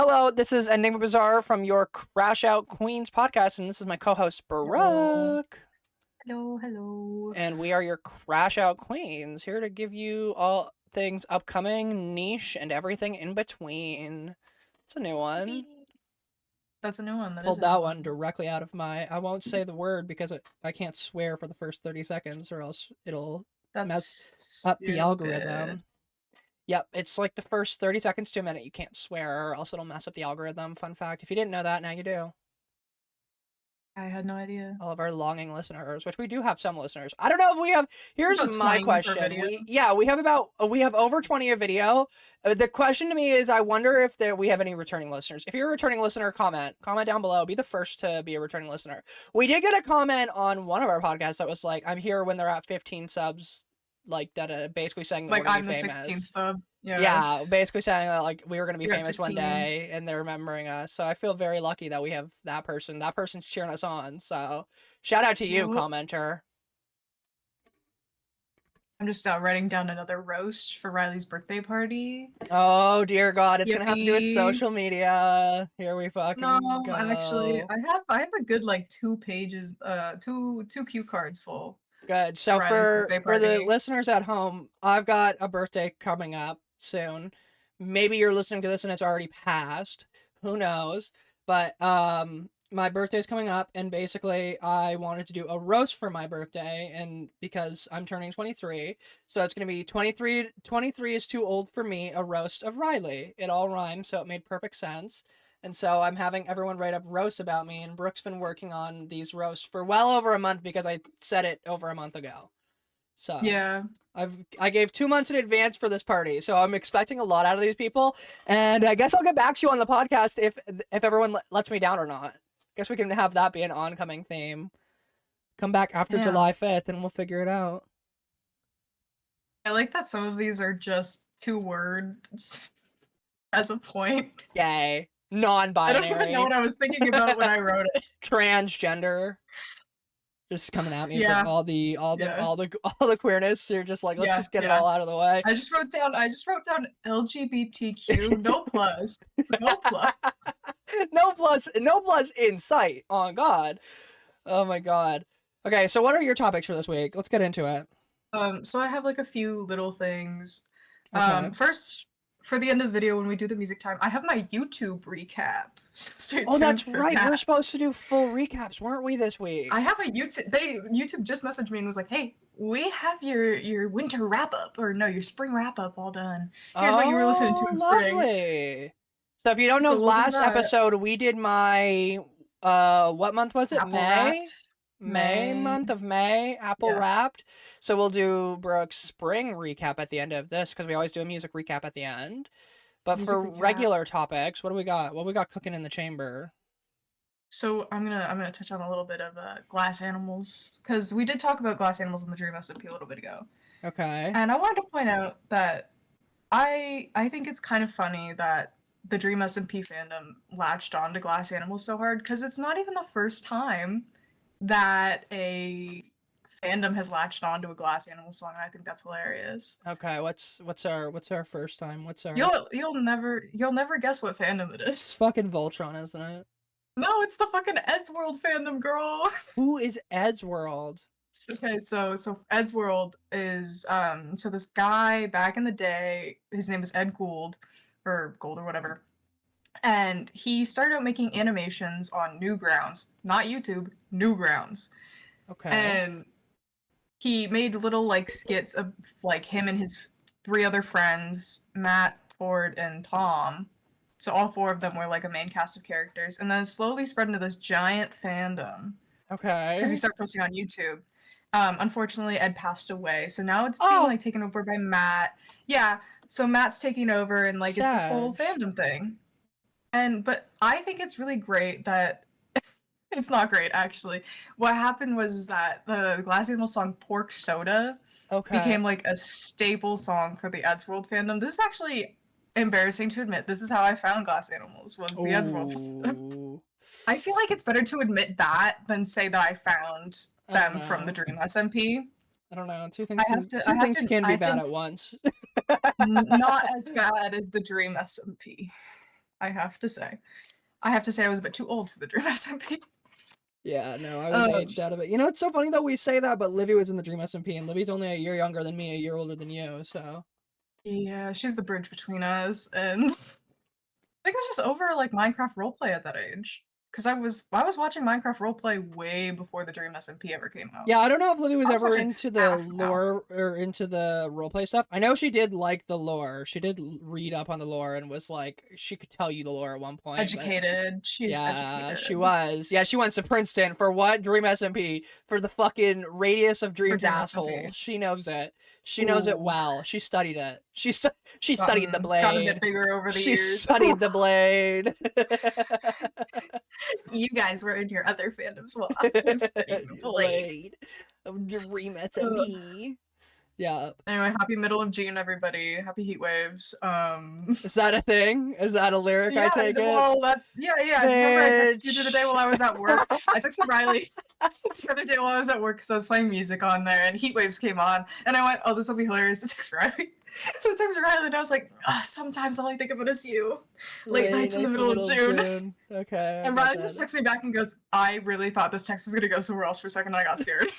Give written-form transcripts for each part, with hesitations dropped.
Hello, this is Enigma Bazaar from your Crash Out Queens podcast, and this is my co-host Hello. Barak. Hello. And we are your Crash Out Queens, here to give you all things upcoming, niche, and everything in between. It's a new one. That's a new one. That is Pulled a new that one. one directly out of I won't say the word because I can't swear for the first 30 seconds or else it'll mess That's up the stupid. algorithm. Yep, it's like the first 30 seconds to a minute you can't swear or else it'll mess up the algorithm. Fun fact, if you didn't know that, now you do. I had no idea. All of our longing listeners, which we do have some listeners. I don't know if we have. Here's About my 20 per question. video. We have over 20 a video. The question to me is, I wonder if we have any returning listeners. If you're a returning listener, comment down below. Be the first to be a returning listener. We did get a comment on one of our podcasts that was like, "I'm here when they're at 15 subs." Like that, basically saying that Like, we're gonna I'm be the 16th famous. sub. Yeah. Yeah, basically saying that like we were gonna be You're at famous one 16. day, and they're remembering us. So I feel very lucky that we have that person. That person's cheering us on. So shout out to you, Well, commenter. I'm just writing down another roast for Riley's birthday party. Oh dear God, it's gonna have to do with Yippee. social media. Here we No, fucking actually, go. I have a good like 2 pages, two cue cards full Good. for So Riley's for birthday the party. listeners at home, I've got a birthday coming up soon. Maybe you're listening to this and it's already passed. Who knows? But my birthday's coming up, and basically I wanted to do a roast for my birthday, and because I'm turning 23, so it's going to be 23 is too old for me, a roast of Riley. It all rhymes, so it made perfect sense. And so I'm having everyone write up roasts about me, and Brooke's been working on these roasts for well over a month because I said it over a month ago. So Yeah. I gave 2 months in advance for this party, so I'm expecting a lot out of these people, and I guess I'll get back to you on the podcast if everyone lets me down or not. Guess we can have that be an oncoming theme. Come back after Damn. July 5th, and we'll figure it out. I like that some of these are just 2 words as a point. Yay. I don't even know Non-binary. what I was thinking about when I wrote it. Transgender. Just coming at me for Yeah, all the yeah, all the queerness. You're just like, let's yeah, just get it yeah. all out of the way. I just wrote down LGBTQ, no plus, no plus. No plus in sight. Oh God. Oh my God. Okay, so what are your topics for this week? Let's get into it. So I have like a few little things. Okay. First, for the end of the video when we do the music time, I have my YouTube recap. Stay Oh, tuned that's for right. We're that. supposed to do full recaps, weren't we, this I week? have a YouTube just messaged me and was like, "Hey, we have your winter wrap up, or no, your spring wrap up all done. Here's what you were listening to Oh, in spring." lovely. So if you don't know, So we'll do last that. episode we did my what month was it? Apple May? wrapped. May May. month of May, Apple Yeah. wrapped. So we'll do Brooke's spring recap at the end of this because we always do a music recap at the end. But Music for recap. regular topics, what do we got? What we got cooking in the chamber? So I'm gonna touch on a little bit of glass animals because we did talk about glass animals in the Dream SMP a little bit ago, Okay. and I wanted to point out that I think it's kind of funny that the Dream SMP fandom latched on to glass animals so hard because it's not even the first time that a fandom has latched on to a glass animal song, and I think that's hilarious. Okay, what's our first time? What's our You'll never guess what fandom it It's is. fucking Voltron, isn't it? No, it's the fucking Eddsworld fandom, girl. Who is Ed's World? Okay, so Eddsworld is so this guy back in the day, his name is Ed Gould or Gold or whatever. And he started out making animations on Newgrounds, not YouTube, Newgrounds. Okay. And he made little like skits of like him and his 3 other friends, Matt, Tord, and Tom. So all 4 of them were like a main cast of characters, and then it slowly spread into this giant fandom because he Okay. started posting on YouTube. Unfortunately, Ed passed away, so now it's being Oh, like taken over by Matt. Yeah, so Matt's taking over, and like it's this whole Sag. fandom thing. But I think it's really great that it's not great actually. What happened was that the Glass Animal song "Pork Soda" Okay. became like a staple song for the Eddsworld fandom. This is actually embarrassing to admit. This is how I found Glass Animals was the Eddsworld. Ooh. I feel like it's better to admit that than say that I found I don't them from the know. Dream SMP. I don't know. I have to, I Two have things to, can I be have bad to, at once. not as bad as the Dream SMP. I have to say. I have to say I was a bit too old for the Dream SMP. Yeah, no, I was Um, aged out of it. You know, it's so funny though we say that, but Livy was in the Dream SMP, and Livy's only a year younger than me, a year older than you, so. yeah, she's the bridge between us, and I think I was just over like Minecraft roleplay at that age. Because I was watching Minecraft roleplay way before the Dream SMP ever came out. Yeah, I don't know if Livy was I was ever watching into the half now. lore or into the roleplay stuff. I know she did like the lore. She did read up on the lore and was like, she could tell you the lore at one point, but Educated. She's yeah, she educated. was. Yeah, she went to Princeton for what? Dream SMP for the fucking radius of For dreams Dream asshole. SMP. She knows it. She knows it Ooh. well. She studied it. She studied the It's gotten a bit blade. bigger over the She years. studied the blade. You guys were in your other fandoms while I was studying the blade. Blade of Dream Ugh. SMP. Yeah. Anyway, happy middle of June, everybody. Happy heat waves. Is that a thing? Is that a lyric? I Yeah, take it. well, yeah. Remember, I texted you the other day while I was at work. I texted Riley the other day while I was at work because I was playing music on there, and heat waves came on, and I went, "Oh, this will be hilarious." To text Riley, so I texted Riley, and I was like, "Sometimes all I think about is you." Late nights in the middle of June. Okay, I And got Riley that. just texted me back and goes, "I really thought this text was gonna go somewhere else for a second, and I got scared."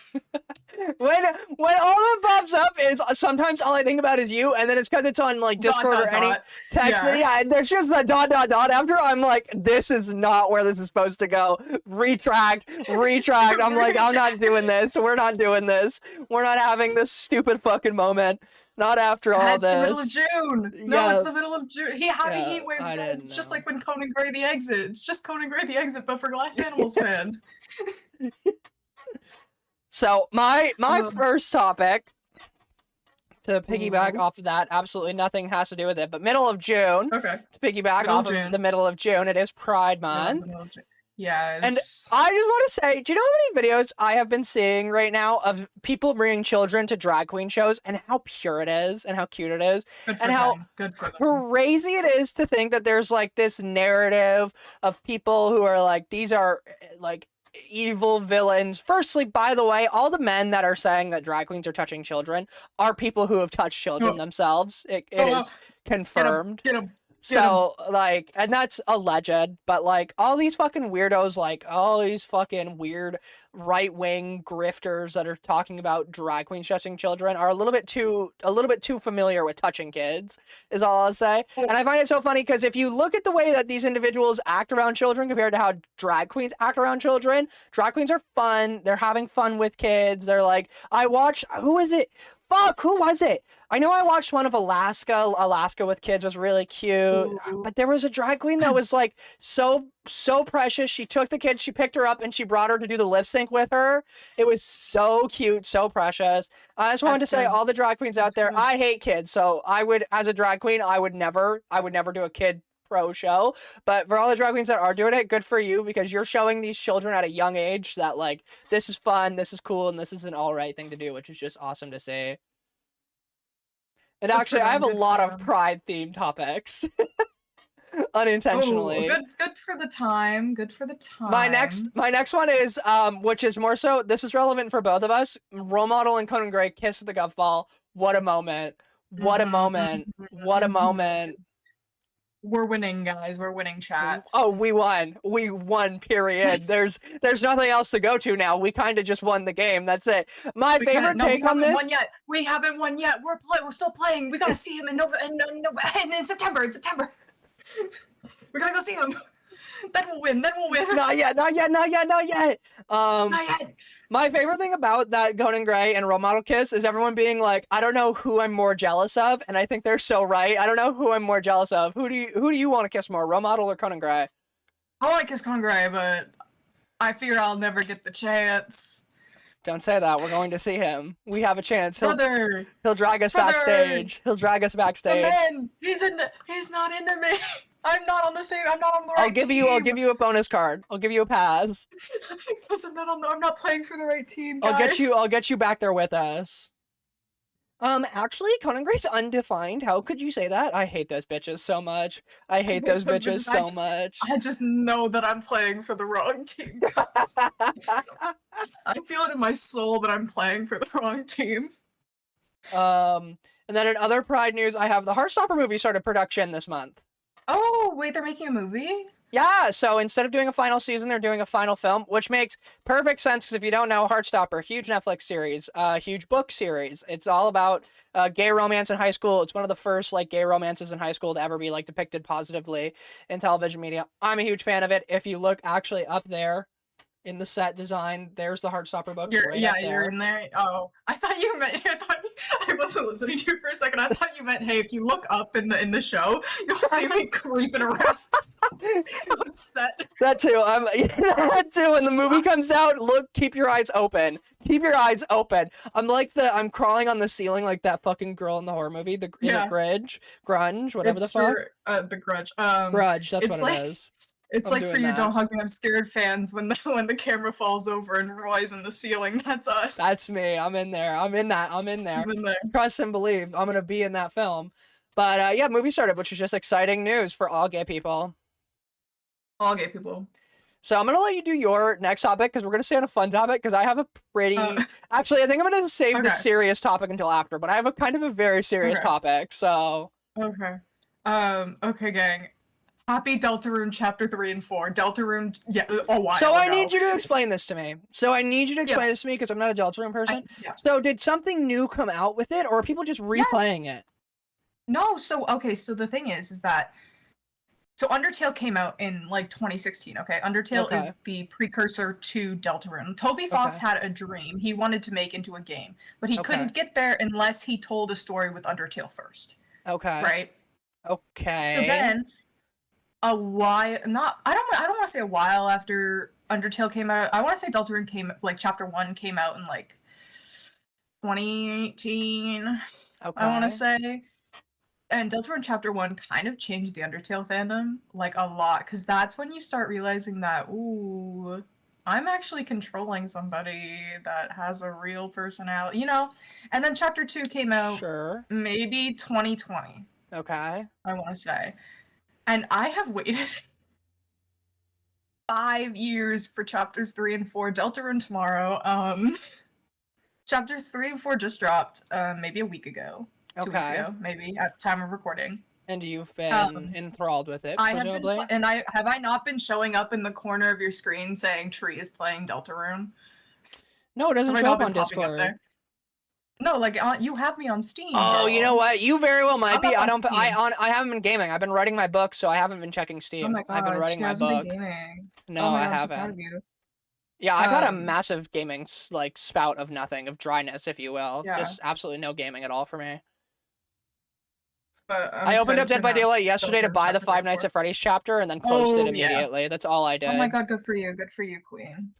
When all that pops up is sometimes all I think about is you, and then it's because it's on like Discord or any text. Yeah, there's just a dot after. I'm like, this is not where this is supposed to go. Retract. I'm like, I'm not doing this. We're not doing this. We're not having this stupid fucking moment. Not after all It's this. the middle of June. No, Yeah. it's the middle of June. Happy heat waves, I guys. didn't It's just know. like when Conan Gray the Exit. It's just Conan Gray the Exit, but for Glass Animals fans. So my first topic, to piggyback Ooh. off of that, absolutely nothing has to do with it, but middle of June. Okay. To piggyback Middle off of the middle of June, it is Pride Month. Yes. And I just want to say, do you know how many videos I have been seeing right now of people bringing children to drag queen shows and how pure it is and how cute it is and how crazy it is to think that there's like this narrative of people who are like, these are like evil villains. Firstly, by the way, all the men that are saying that drag queens are touching children are people who have touched children themselves. It is confirmed. Get 'em. So, like, and that's alleged, but, like, all these fucking weirdos, like, all these fucking weird right-wing grifters that are talking about drag queens touching children are a little bit too familiar with touching kids, is all I'll say. And I find it so funny because if you look at the way that these individuals act around children compared to how drag queens act around children, drag queens are fun, they're having fun with kids, they're like, who is it? Fuck, who was it? I know I watched one of Alaska with kids was really cute, but there was a drag queen that was like so precious. She took the kid, she picked her up, and she brought her to do the lip sync with her. It was so cute, so precious. I just wanted to say, all the drag queens out there, I hate kids, so I would, as a drag queen, I would never do a kid pro show. But for all the drag queens that are doing it, good for you, because you're showing these children at a young age that like this is fun, this is cool, and this is an all right thing to do, which is just awesome to see. And actually, I have a lot of pride themed topics. Unintentionally. Good for the time. Good for the time. My next one is which is more so, this is relevant for both of us. Role model and Conan Gray kiss the golf ball. What a moment. What a moment. What a moment. We're winning, guys. We're winning, chat. Oh, we won. We won, period. There's nothing else to go to now. We kind of just won the game. That's it. My favorite take on this. We haven't won yet. We're still playing. We gotta see him in September. In September. We're gonna go see him. Then we'll win. Not yet. My favorite thing about that Conan Gray and role model kiss is everyone being like, I don't know who I'm more jealous of, and I think they're so right. I don't know who I'm more jealous of. Who do you want to kiss more, role model or Conan Gray? I want to kiss Conan Gray, but I fear I'll never get the chance. Don't say that. We're going to see him. We have a chance. He'll drag us backstage. He'll drag us backstage. Man, he's not into me. I'm not on the right team. I'll give you a bonus card. I'll give you a pass. Because I'm not playing for the right team, guys. I'll get you back there with us. Actually, Conan Gray's undefined. How could you say that? I hate those bitches so much. I hate those bitches so much. I just know that I'm playing for the wrong team, guys. I feel it in my soul that I'm playing for the wrong team. And then in other Pride news, I have the Heartstopper movie started production this month. Oh, wait, they're making a movie? Yeah, so instead of doing a final season, they're doing a final film, which makes perfect sense because if you don't know, Heartstopper, huge Netflix series, huge book series. It's all about gay romance in high school. It's one of the first like gay romances in high school to ever be like depicted positively in television media. I'm a huge fan of it. If you look actually up there in the set design, there's the Heartstopper books right up You're there. in there. Oh, I thought you meant. I wasn't listening to you for a second. I thought you meant, hey, if you look up in the show, you'll see me creeping around on set. That too. That too. When the movie comes out, look, keep your eyes open. Keep your eyes open. I'm crawling on the ceiling like that fucking girl in the horror movie. Is it Grunge, whatever It's the fuck. for the Grudge. Grudge. That's It's what like it is. it's I'm like for doing you, that. Don't Hug Me, I'm Scared fans when the camera falls over and Roy's in the ceiling. That's us. That's me. I'm in there. I'm in that. I'm in there. I'm in there. Trust and believe. I'm gonna be in that film. But yeah, movie started, which is just exciting news for all gay people. All gay people. So I'm gonna let you do your next topic because we're gonna stay on a fun topic because I have a pretty. Actually, I think I'm gonna save the serious topic until after, but I have a kind of a very serious topic. So. Okay. Okay, gang. Happy Deltarune Chapter 3 and 4. Deltarune, yeah, a while So I ago. need you to explain this to me. This to me because I'm not a Deltarune person. So did something new come out with it, or are people just replaying it? No, so the thing is that so Undertale came out in like 2016, okay? Undertale is the precursor to Deltarune. Toby Fox had a dream he wanted to make into a game, but he couldn't get there unless he told a story with Undertale first. Okay. Right? Okay. So then I don't want to say a while after Undertale came out. I want to say Deltarune Chapter 1 came out in like 2018. I want to say. And Deltarune Chapter 1 kind of changed the Undertale fandom, like, a lot, because that's when you start realizing that, ooh, I'm actually controlling somebody that has a real personality, you know? And then Chapter 2 came out maybe 2020. Okay. I want to say. And I have waited 5 years for Chapters 3 and 4. Deltarune tomorrow. Chapters 3 and 4 just dropped maybe a week ago. 2 weeks ago, maybe, at the time of recording. And you've been enthralled with it, presumably? Have I not been showing up in the corner of your screen saying Tree is playing Deltarune? No, it doesn't show up on Discord. No, like, you have me on Steam. Oh, girl. You know what? You very well might be. I haven't been gaming. I've been writing my book, so I haven't been checking Steam. Oh my God, I've been writing my book. No, I haven't. Yeah, I've had a massive gaming, like, spout of nothing, of dryness, if you will. Yeah. Just absolutely no gaming at all for me. But I opened up Dead by Daylight yesterday to buy the Five Nights at Freddy's chapter and then closed it immediately. That's all I did. Oh my God, good for you, Queen.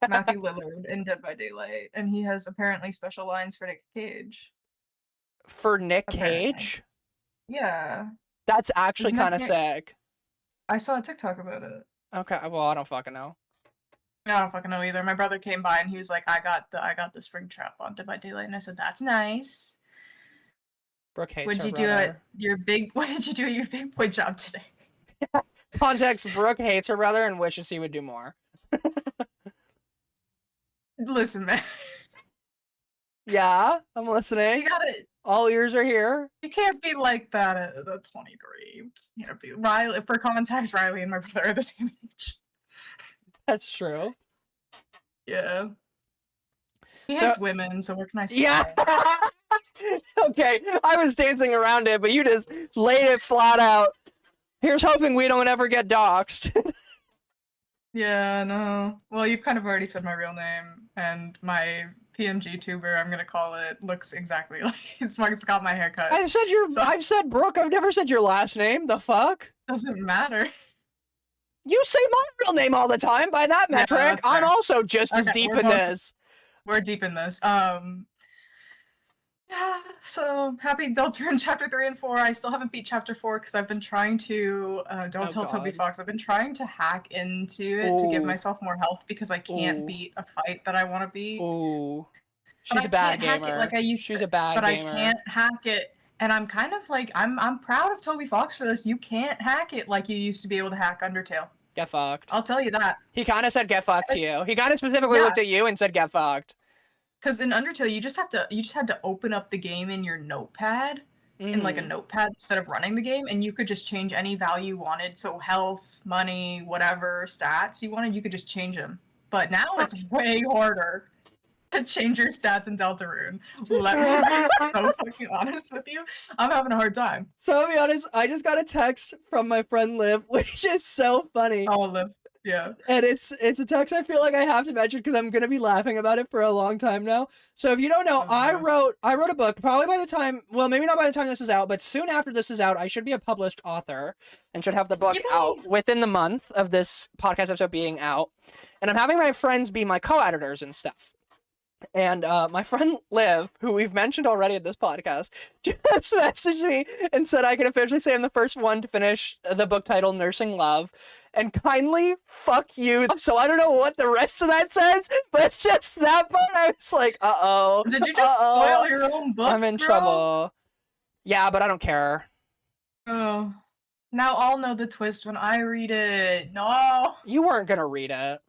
Matthew Lillard in Dead by Daylight, and he has apparently special lines for Nick Cage. For Nick Cage? Yeah. That's actually kind of sick. I saw a TikTok about it. Okay, well, I don't fucking know. I don't fucking know either. My brother came by and he was like, I got the spring trap on Dead by Daylight, and I said, that's nice. Brooke hates what did you do at your big boy job today? Context, Brooke hates her brother and wishes he would do more. Listen, man. Yeah, I'm listening. You gotta, all ears are here. You can't be like that at 23. You can't be. Riley, for context, Riley and my brother are the same age. That's true. Yeah. He hates women, so what can I say? Yeah. Okay, I was dancing around it, but you just laid it flat out. Here's hoping we don't ever get doxxed. Yeah, no. Well, you've kind of already said my real name, and my PMG tuber, I'm gonna call it, looks exactly like it's got my haircut. I've said Brooke. I've never said your last name. The fuck? Doesn't matter. You say my real name all the time. By that metric, I'm also just as deep in this. We're deep in this. Yeah, so happy Deltarune Chapter 3 and 4. I still haven't beat Chapter 4 because I've been trying to, don't tell Toby Fox, I've been trying to hack into it to give myself more health because I can't beat a fight that I want to beat. Ooh. She's a bad gamer. She's a bad gamer. But I can't hack it. And I'm kind of like, I'm proud of Toby Fox for this. You can't hack it like you used to be able to hack Undertale. Get fucked. I'll tell you that. He kind of said get fucked to you. He kind of specifically looked at you and said get fucked. Because in Undertale, you just had to open up the game in your notepad, in like a notepad instead of running the game, and you could just change any value you wanted. So health, money, whatever stats you wanted, you could just change them. But now it's way harder to change your stats in Deltarune. Let me be so fucking honest with you. I'm having a hard time. So I'll be honest, I just got a text from my friend Liv, which is so funny. Oh, Liv. Yeah. And it's a text I feel like I have to mention because I'm gonna be laughing about it for a long time now. So if you don't know, I wrote a book probably by the time, well, maybe not by the time this is out, but soon after this is out, I should be a published author and should have the book out within the month of this podcast episode being out. And I'm having my friends be my co-editors and stuff. And my friend Liv, who we've mentioned already in this podcast, just messaged me and said I can officially say I'm the first one to finish the book titled Nursing Love. And kindly, fuck you. So I don't know what the rest of that says, but just that part, I was like, uh-oh. Did you just spoil your own book, I'm in trouble. Yeah, but I don't care. Oh. Now I'll know the twist when I read it. No. You weren't gonna read it.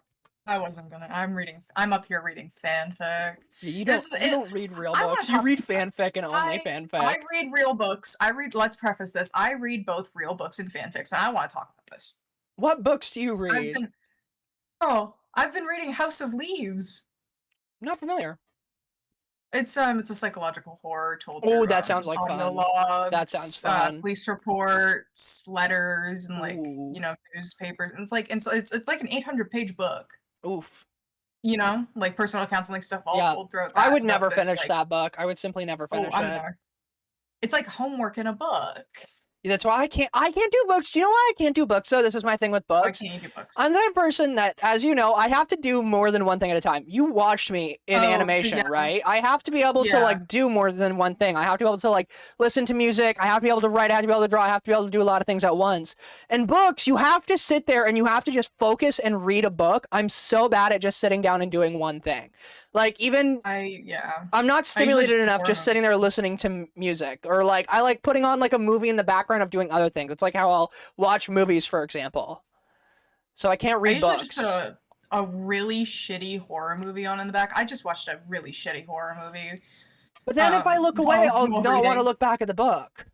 I wasn't gonna. I'm up here reading fanfic. You don't read real books. You read fanfic and only fanfic. I read real books. Let's preface this. I read both real books and fanfics, and I want to talk about this. What books do you read? I've been reading House of Leaves. Not familiar. It's a psychological horror told through that sounds like fun. Logs, that sounds fun. Police reports, letters, and like newspapers. And it's like an 800-page book. Oof. Like personal accounts and like stuff all told throughout that. I would never finish that book. I would simply never finish it. There. It's like homework in a book. That's why I can't do books. Do you know why I can't do books though? This is my thing with books. Why can't you do books? I'm the type of person that, as you know, I have to do more than one thing at a time. You watched me in animation, right? I have to be able to like do more than one thing. I have to be able to like listen to music. I have to be able to write. I have to be able to draw. I have to be able to do a lot of things at once. And books, you have to sit there and you have to just focus and read a book. I'm so bad at just sitting down and doing one thing. Like even I'm not stimulated enough just sitting there listening to music, or like I like putting on like a movie in the background of doing other things. It's like how I'll watch movies, for example. So I can't read books. I usually just put a really shitty horror movie on in the back. I just watched a really shitty horror movie. But then if I look away, I'll not want to look back at the book.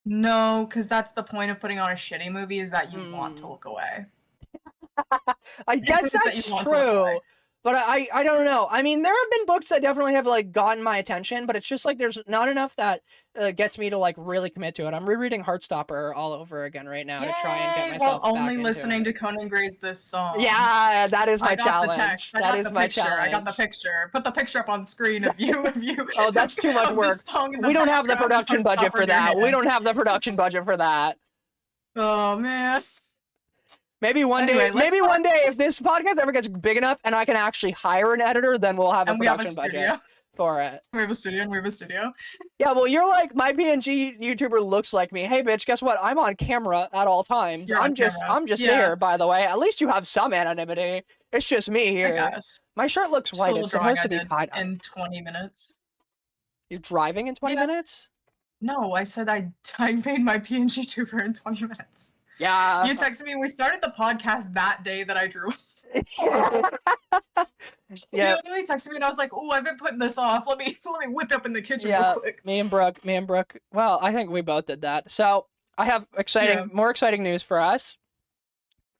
No, because that's the point of putting on a shitty movie, is that you want to look away. I guess that's true. But I don't know. I mean, there have been books that definitely have like gotten my attention, but it's just like there's not enough that gets me to like really commit to it. I'm rereading Heartstopper all over again right now to try and get myself back into listening to Conan Gray's This Song. Yeah, that is my challenge. That is my challenge. I got the picture. Put the picture up on screen of you. Oh, that's too much work. We don't have the production budget for that. We don't have the production budget for that. Oh man. Maybe one day, if this podcast ever gets big enough and I can actually hire an editor, then we'll have a production budget for it. We have a studio. Yeah, well, you're like, my PNG YouTuber looks like me. Hey, bitch, guess what? I'm on camera at all times. I'm just here, by the way. At least you have some anonymity. It's just me here. My shirt looks white. It's supposed to be tied up. In 20 minutes. You're driving in 20 minutes? No, I said I made my PNG tuber in 20 minutes. Yeah. You texted me. We started the podcast that day that I drew. Yeah. You literally texted me and I was like, "Oh, I've been putting this off. Let me whip up in the kitchen real quick." Me and Brooke. Well, I think we both did that. So I have more exciting news for us.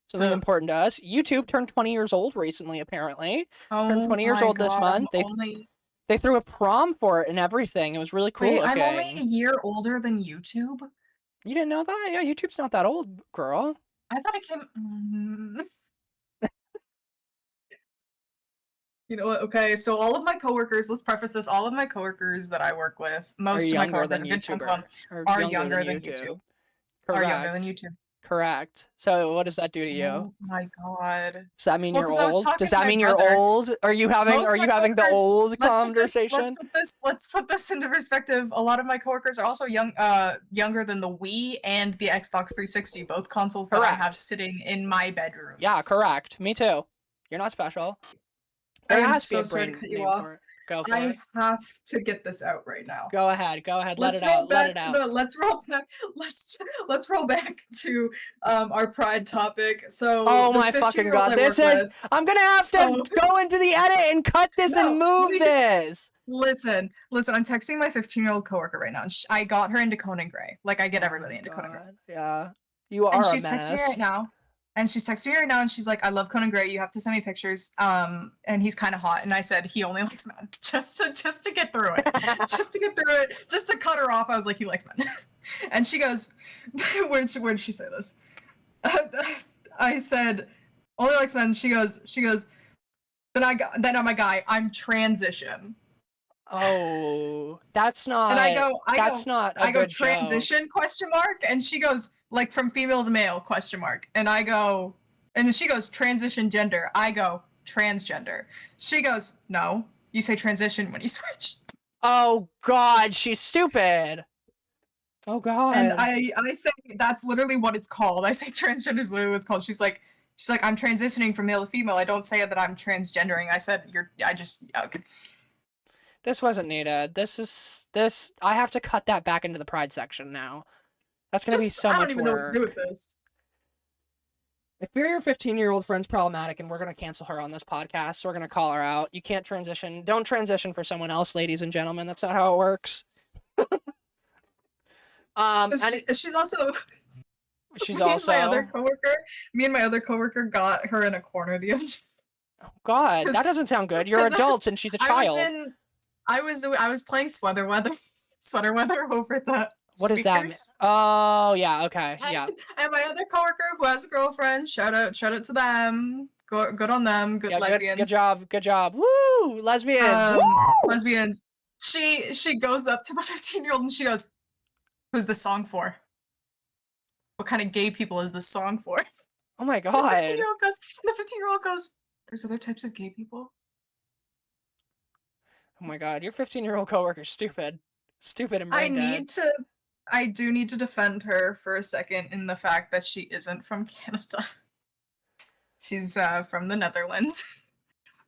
Something important to us. YouTube turned 20 years old recently. Apparently, turned 20 years old this month. They threw a prom for it and everything. It was really cool. Wait, I'm only a year older than YouTube. You didn't know that? Yeah, YouTube's not that old, girl. I thought it came... You know what? Okay, so all of my coworkers, let's preface this, all of my coworkers that I work with, most of my coworkers, a good chunk of them, are younger than YouTube. Correct. Are younger than YouTube. Correct. So what does that do to you? Oh my god. Does that mean you're old? Does that mean you're old? Are you having the old conversation? Let's put this into perspective. A lot of my coworkers are also younger than the Wii and the Xbox 360, both consoles that I have sitting in my bedroom. Yeah, correct. Me too. You're not special. There has to be a brain name for it. Go for it. I have to get this out right now. Go ahead. Let it out. Let's roll back to our pride topic. So oh my fucking god, I'm gonna have to go into the edit and cut this and move this. Listen. I'm texting my 15-year-old coworker right now. And I got her into Conan Gray. Like, I get Oh everybody my into Conan Gray. god. Yeah. You And are a she's texting me right menace. now. And she's like, I love Conan Gray. You have to send me pictures. And he's kind of hot. And I said, he only likes men. Just to get through it. Just to get through it. Just to cut her off. I was like, he likes men. And she goes, where did she say this? I said, only likes men. She goes, then I'm a guy. I'm transition. Oh, that's not. And I go transition question mark, and she goes like from female to male question mark, and and then she goes transition gender. I go transgender. She goes, no, you say transition when you switch. Oh god, she's stupid. Oh god. And I say that's literally what it's called. I say transgender is literally what it's called. She's like, I'm transitioning from male to female. I don't say that I'm transgendering. I said okay. This wasn't needed. I have to cut that back into the pride section now. That's gonna be so much work. I don't even know what to do with this. If your 15-year-old friend's problematic and we're gonna cancel her on this podcast, so we're gonna call her out. You can't transition. Don't transition for someone else, ladies and gentlemen. That's not how it works. She's also me and my other coworker got her in a corner the other day. Oh god, that doesn't sound good. You're adults and she's a child. I was playing sweater weather over the What does that mean? Oh yeah, okay, yeah. And my other coworker who has a girlfriend, shout out to them. Good on them. Good lesbians. Good job. Woo! Lesbians. Woo! Lesbians. She goes up to the 15-year-old and she goes, "Who's the song for? What kind of gay people is this song for?" Oh my god. The 15-year-old goes, "There's other types of gay people." Oh my god, your 15-year-old coworker's stupid. Stupid and brain dead. I do need to defend her for a second in the fact that she isn't from Canada. She's from the Netherlands.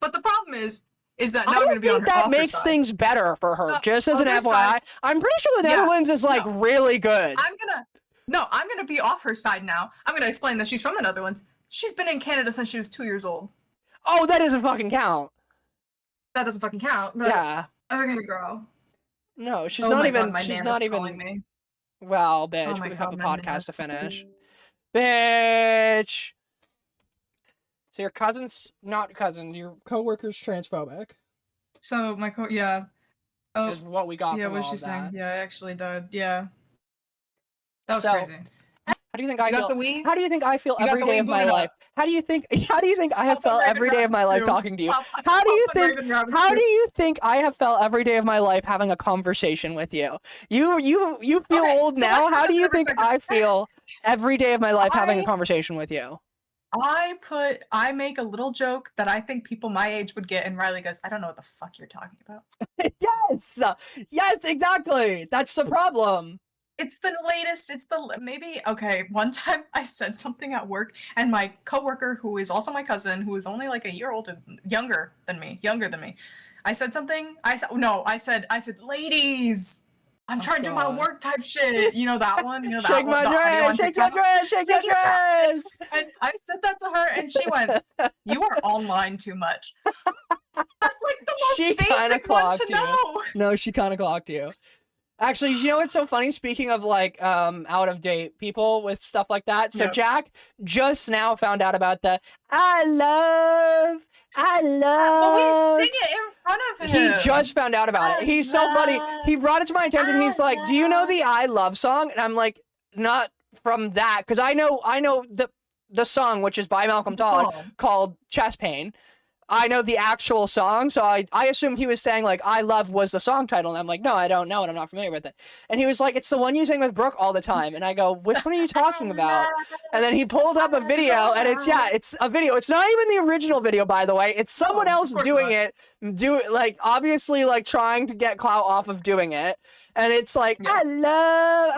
But the problem is that now I'm going to be on her that makes things better for her. Just as an FYI, I'm pretty sure the Netherlands is like really good. I'm gonna be off her side now. I'm gonna explain that she's from the Netherlands. She's been in Canada since she was 2 years old. Oh, that doesn't fucking count. That doesn't fucking count. But yeah. Okay, girl. No, she's not even. God, she's not even. Me. Well, bitch, we have a podcast to finish. Bitch. So your cousin's not cousin. Your coworker's transphobic. So my Oh, is what we got from what all she's of that. saying. Yeah, I actually died. Yeah. That was crazy. How do you think I feel? How do you think I feel every day of my life? How do you think I have felt every day of my life talking to you? How do you think I have felt every day of my life having a conversation with you? You feel old now. How do you think I feel every day of my life having a conversation with you? I make a little joke that I think people my age would get, and Riley goes, "I don't know what the fuck you're talking about." Yes, exactly. That's the problem. It's the latest. One time I said something at work, and my coworker, who is also my cousin, who is only like a year younger than me. I said something. I said, "Ladies, I'm trying to do my work type shit." You know that one? Shake my dress, shake your dress, shake your dress. And I said that to her, and she went, "You are online too much." That's like the most basic one to know. No, she kind of clocked you. Actually, you know what's so funny? Speaking of like out of date people with stuff like that. So Jack just now found out about the I love. Well, we sing it in front of him. He just found out about it. He's so funny. He brought it to my attention. He's like, "Do you know the I Love song?" And I'm like, "Not from that, because I know the song, which is by Malcolm Todd, called Chest Pain. I know the actual song, so I assumed he was saying, like, I Love was the song title, and I'm like, no, I don't know it, I'm not familiar with it. And he was like, it's the one you sing with Brooke all the time, and I go, which one are you talking about? And then he pulled up a video, and it's a video. It's not even the original video, by the way. It's someone else doing it, obviously, like, trying to get clout off of doing it. And it's like, I love,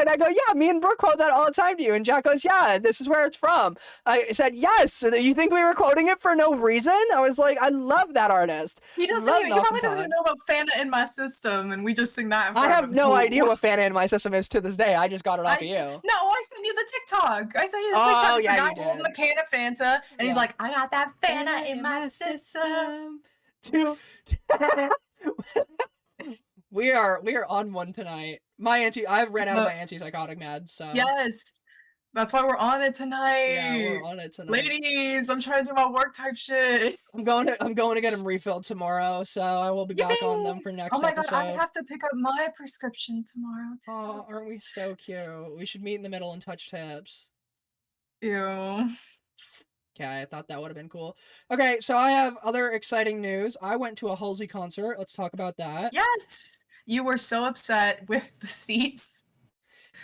and I go, yeah, me and Brooke quote that all the time to you. And Jack goes, yeah, this is where it's from. I said, yes. So you think we were quoting it for no reason? I was like, I love that artist. He probably doesn't even know about Fanta in My System, and we just sing that in front of him. I have no idea what Fanta in My System is to this day. I just got it off of you. No, I sent you the TikTok. Oh, yeah, the guy holding the can of Fanta, and he's like, I got that Fanta in my system. We are on one tonight. I've ran out of Uh, my antipsychotic meds, so yes. That's why we're on it yeah, we're tonight. on it tonight. Ladies, I'm trying to do my work type shit. I'm going to get them refilled tomorrow, so I will be back on them Yay! for Oh next my god, I episode. have to pick up my prescription tomorrow too. Oh, aren't we so cute? We should meet in the middle and touch tips. Ew. Okay, I thought that would have been cool. Okay, so I have other exciting news. I went to a Halsey concert. Let's talk about that. Yes! You were so upset with the seats,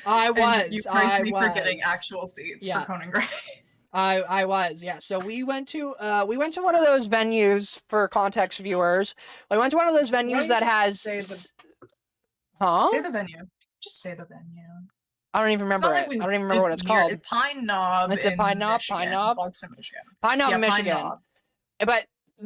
I and you was. praised I me for getting was. actual seats for Yeah. Conan Gray. I was, yeah. So we went to one of those venues for context viewers. We went to one of those venues that has huh? Say the venue. Just say the venue. I don't even It's not remember like it. we I don't even remember what it's near called. Pine Knob It's a in Pine Knob, Michigan. Pine Knob, Clarkson, Michigan. Pine Knob, Yeah, Pine Michigan. Knob. But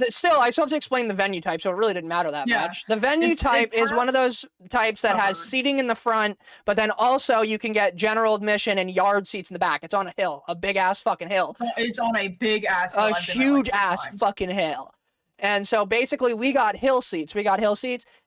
still, I still have to explain the venue type, so it really didn't matter that Yeah. much. The venue type is one of those types that has covered. seating in the front, but then also you can get general admission and yard seats in the back. It's on a hill, a big ass fucking hill. It's on a big ass hill. A I've been there, huge like, 3 ass times. fucking hill. And so basically we got hill seats.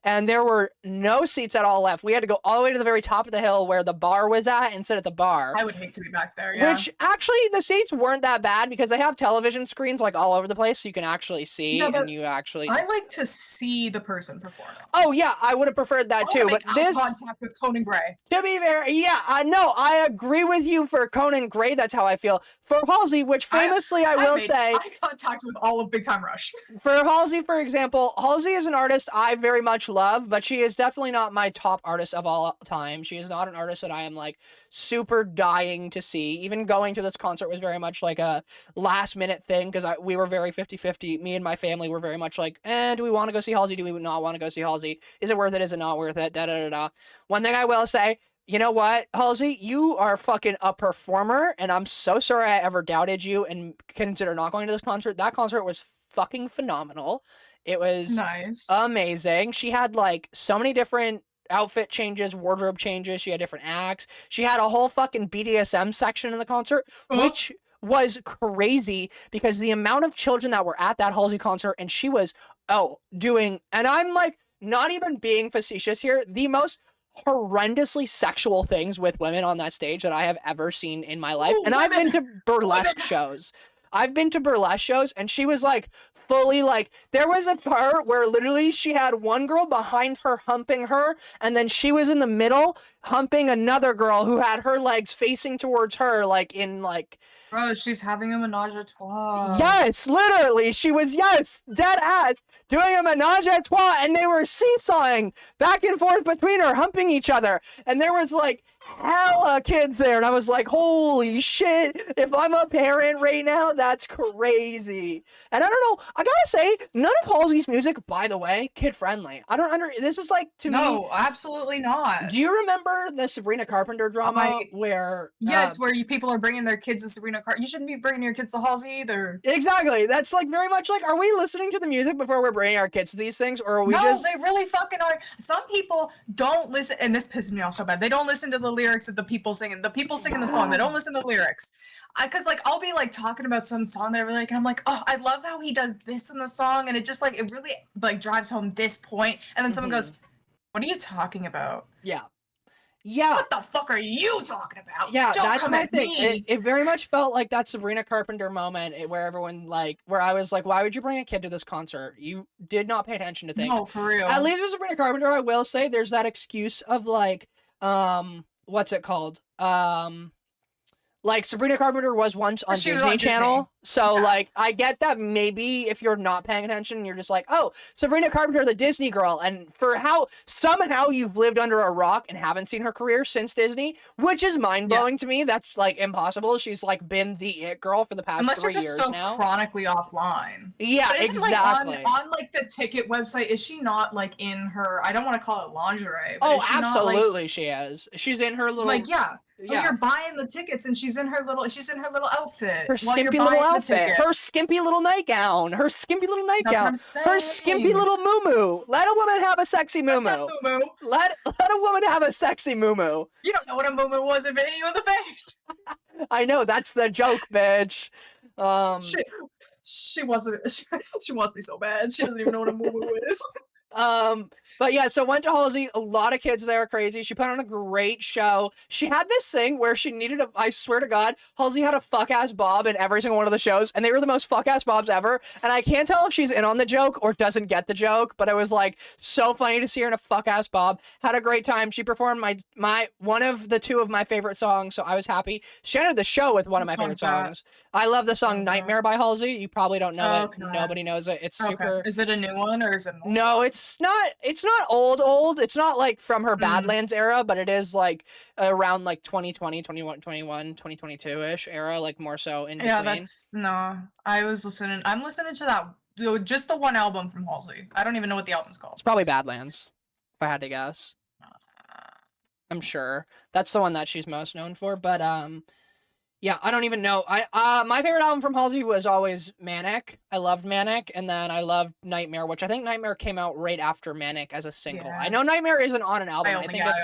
And there were no seats at all left. We had to go all the way to the very top of the hill where the bar was at and sit at the bar. I would hate to be back there, yeah. Which actually the seats weren't that bad because they have television screens like all over the place so you can actually see and you actually I like to see the person performing. Oh yeah, I would have preferred that too. But this contact with Conan Gray. To be fair, yeah, no, I agree with you for Conan Gray. That's how I feel for Halsey, which famously I will say, eye contact with all of Big Time Rush. For Halsey, for example, Halsey is an artist I very much love, but she is definitely not my top artist of all time. She is not an artist that I am like super dying to see. Even going to this concert was very much like a last minute thing because we were very 50-50. Me and my family were very much like, do we want to go see Halsey? Do we not want to go see Halsey? Is it worth it? Is it not worth it? Da da da da. One thing I will say, you know what, Halsey? You are fucking a performer, and I'm so sorry I ever doubted you and considered not going to this concert. That concert was fucking phenomenal. It was nice, amazing. She had like so many different outfit changes, wardrobe changes. She had different acts. She had a whole fucking BDSM section in the concert, which was crazy because the amount of children that were at that Halsey concert, and she was doing, and I'm like not even being facetious here, the most horrendously sexual things with women on that stage that I have ever seen in my life. And I've been to burlesque shows. And she was like fully like, there was a part where literally she had one girl behind her humping her, and then she was in the middle humping another girl who had her legs facing towards her, like in like, bro, she's having a menage a trois. Yes, literally, she was, dead ass, doing a menage a trois, and they were seesawing back and forth between her, humping each other, and there was like hella kids there, and I was like, holy shit, if I'm a parent right now, that's crazy. And I don't know, I gotta say, none of Halsey's music, by the way, kid-friendly. This is like, to me... No, absolutely not. Do you remember the Sabrina Carpenter drama where... Yes, where people are bringing their kids to Sabrina Carpenter. You shouldn't be bringing your kids to Halsey either. Exactly. That's like very much like, are we listening to the music before we're bringing our kids to these things, or are we just... No, they really fucking are. Some people don't listen, and this pisses me off so bad. They don't listen to the lyrics of the people singing. The people singing the song, they don't listen to the lyrics. Because like I'll be like talking about some song that I really like, and I'm like, oh, I love how he does this in the song, and it just like, it really like drives home this point, and then someone goes, what are you talking about? Yeah. What the fuck are you talking about? Yeah, Don't that's come my at thing. me. It very much felt like that Sabrina Carpenter moment where everyone like, where I was like, why would you bring a kid to this concert? You did not pay attention to things. No, for real. At least with Sabrina Carpenter, I will say there's that excuse of like, what's it called? Like Sabrina Carpenter was once on Disney Channel. So like I get that maybe if you're not paying attention, you're just like, oh, Sabrina Carpenter, the Disney girl, and for how somehow you've lived under a rock and haven't seen her career since Disney, which is mind-blowing to me. That's like impossible. She's like been the it girl for the past Unless 3 you're years just so now. chronically offline. Yeah, exactly. Like, on like the ticket website, is she not like in her, I don't want to call it lingerie, but Oh, is she absolutely not, like, she is. She's in her little like yeah. You're buying the tickets and she's in her little outfit. Her skimpy little outfit. Her skimpy little nightgown. Her skimpy little nightgown. Her skimpy little moo-moo. Let a woman have a sexy moo-moo. Let a woman have a sexy moo-moo. You don't know what a moo-moo was if it hit you in the face. I know, that's the joke, bitch. She wasn't. She wants me so bad. She doesn't even know what a moo-moo is. But yeah, so went to Halsey. A lot of kids there, crazy. She put on a great show. She had this thing where she needed a. I swear to God, Halsey had a fuck ass bob in every single one of the shows, and they were the most fuck ass bobs ever. And I can't tell if she's in on the joke or doesn't get the joke, but it was like so funny to see her in a fuck ass bob. Had a great time. She performed my one of the two of my favorite songs, so I was happy. She ended the show with one of What my favorite song's that? songs. I love the What song song's that? "Nightmare" by Halsey. You probably don't know Oh, it. okay. Nobody knows it. It's Okay. super. Is it a new one or is it an old No, one? it's not. It's not old. It's not like from her Mm. Badlands era, but it is like around like 2020, 21, 2022-ish era, like more so in Yeah, between. that's no. I'm listening to that just the one album from Halsey. I don't even know what the album's called. It's probably Badlands, if I had to guess. I'm sure that's the one that she's most known for. But yeah, I don't even know. My favorite album from Halsey was always Manic. I loved Manic, and then I loved Nightmare, which I think Nightmare came out right after Manic as a single. I Yeah. know Nightmare isn't on an album. I I only think yeah,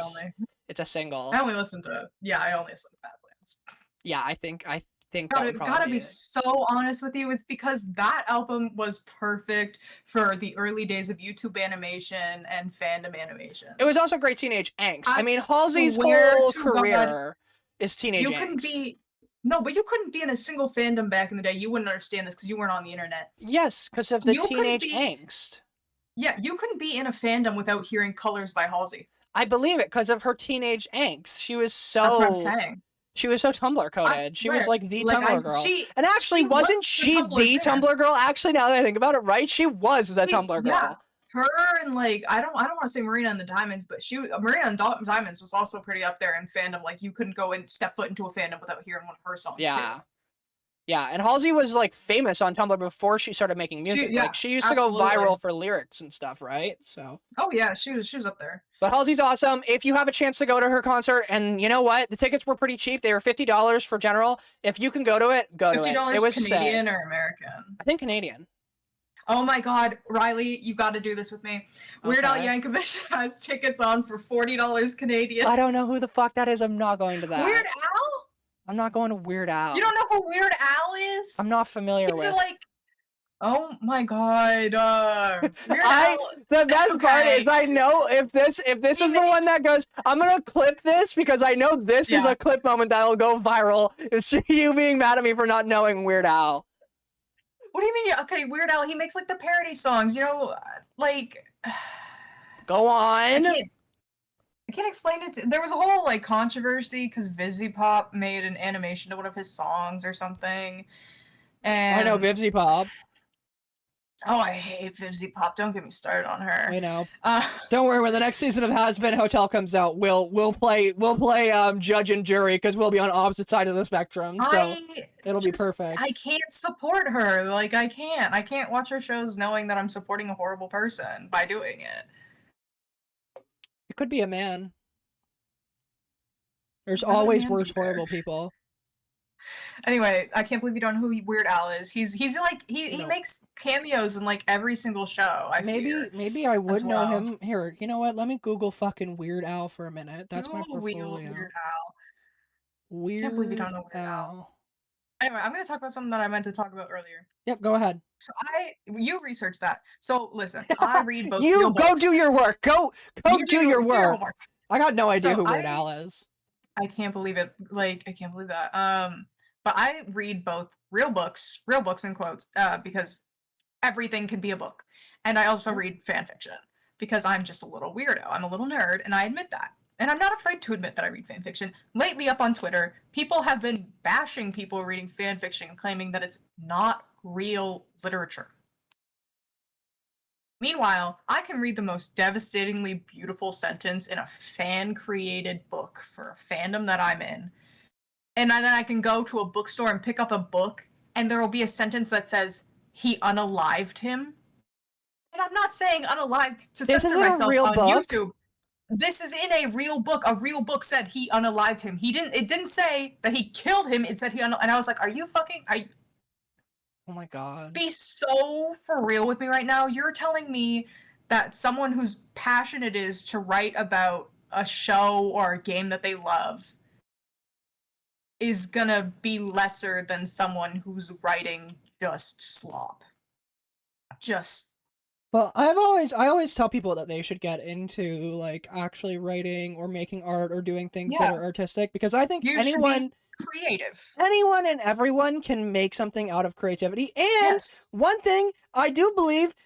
it's a single. I only listened to yeah, I only listened to Badlands. Yeah, I think that would Gotta probably be be it. so honest with you, it's because that album was perfect for the early days of YouTube animation and fandom It was animations. also great teenage angst. I I mean, Halsey's swear whole to God, career is teenage you couldn't angst. be no, but you couldn't be in a single fandom back in the day. You wouldn't understand this because you weren't on the internet. Yes, because of the You couldn't teenage be angst. yeah, you couldn't be in a fandom without hearing Colors by Halsey. I believe it because of her teenage angst. That's what I'm saying. She was so Tumblr I coded. She was swear. like the Like Tumblr girl. And actually, she was wasn't the she Tumblr the singer. Tumblr girl? Actually, now that I think about it, right? She was the Tumblr Yeah. girl. Her and like I don't want to say Marina and the Diamonds, but Marina and Diamonds was also pretty up there in fandom. Like you couldn't go and step foot into a fandom without hearing one of her songs too. Yeah. Yeah, and Halsey was like famous on Tumblr before she started making music. Yeah, Like she used to go absolutely. viral for lyrics and stuff, right? So Oh yeah, she was up there. but Halsey's awesome. If you have a chance to go to her concert, and you know what, the tickets were pretty cheap. They were $50 for general. If you can go to it, go to it. It $50 was Canadian sick. or American? I think Canadian. Oh my God, Riley, you got to do this with me. Weird Al Okay. Yankovic has tickets on for $40 Canadian. I don't know who the fuck that is. I'm not going to that. Weird Al? I'm not going to Weird Al. You don't know who Weird Al is? I'm not familiar He's with. like, oh my God, Weird Al. The best part Okay. is I know if this is the one that goes, I'm gonna clip this because I know this is Yeah. a clip moment that'll go viral. It's you being mad at me for not knowing Weird Al. What do you mean? Okay, Weird Al, he makes like the parody songs, you know, like Go I on. can't explain it. There was a whole like controversy because Vizzy Pop made an animation to one of his songs or something. And I know Vivzy Pop. oh, I hate Vizzy Pop. Don't get me started on her. I know. Uh, Don't worry. When the next season of Has Been Hotel comes out, we'll play judge and jury because we'll be on opposite side of the spectrum. So it'll be perfect. I can't support her. Like I can't watch her shows knowing that I'm supporting a horrible person by doing it. It could be a man. There's Let a always man worse be there. horrible people. Anyway, I can't believe you don't know who Weird Al is. He's like he No. makes cameos in like every single show. Maybe I would know well. him. Here, you know what? Let me Google fucking Weird Al for a minute. That's my Google portfolio. Weird Al. Can't believe you Weird don't know Weird Al. Al. Anyway, I'm gonna talk about something that I meant to talk about earlier. Yep, go ahead. So you researched that. So listen, I read both. You real go books. do your work. Go You do your work. homework. I got no idea So who Weird Al is. I can't believe it. Like I can't believe that. But I read both real books in quotes, because everything can be a book, and I also read fan fiction because I'm just a little weirdo. I'm a little nerd, and I admit that. And I'm not afraid to admit that I read fan fiction. Lately, up on Twitter, people have been bashing people reading fan fiction, claiming that it's not real literature. Meanwhile, I can read the most devastatingly beautiful sentence in a fan-created book for a fandom that I'm in. And then I can go to a bookstore and pick up a book, and there will be a sentence that says, he unalived him. And I'm not saying unalived to censor myself on YouTube. This is in a real book. A real book said he unalived him. It didn't say that he killed him. It said he and I was like, Oh my God. Be so for real with me right now. You're telling me that someone whose passion it is to write about a show or a game that they love is gonna be lesser than someone who's writing just slop. Just Well, I always tell people that they should get into like actually writing or making art or doing things that Yeah, are artistic, because I think you should be creative. anyone and everyone can make something out of creativity. And Yes. one thing I do believe,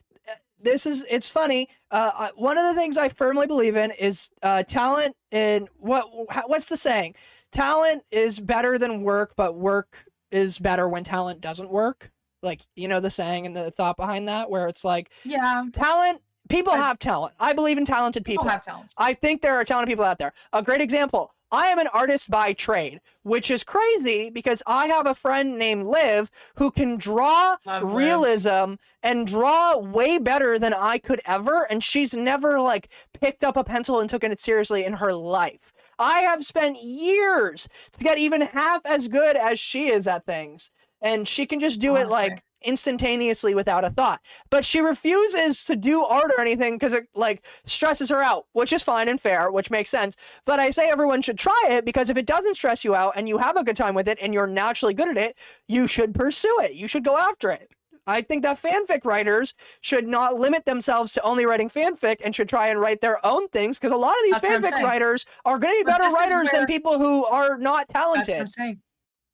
it's funny. One of the things I firmly believe in is talent. And what's the saying? Talent is better than work, but work is better when talent doesn't work. Like, the saying and the thought behind that, where it's like, Yeah, talent, people I, have talent. I believe in talented people people. have talent. I think there are talented people out there. A great example, I am an artist by trade, which is crazy because I have a friend named Liv who can draw Love Liv. realism and draw way better than I could ever. And she's never like picked up a pencil and taken it seriously in her life. I have spent years to get even half as good as she is at things. And she can just do it Honestly. like instantaneously without a thought. But she refuses to do art or anything because it like stresses her out, which is fine and fair, which makes sense. But I say everyone should try it, because if it doesn't stress you out and you have a good time with it and you're naturally good at it, you should pursue it. You should go after it. I think that fanfic writers should not limit themselves to only writing fanfic and should try and write their own things, because a lot of these That's what I'm fanfic saying. writers are going to be But better this is writers than where people who are not that's what I'm talented. saying.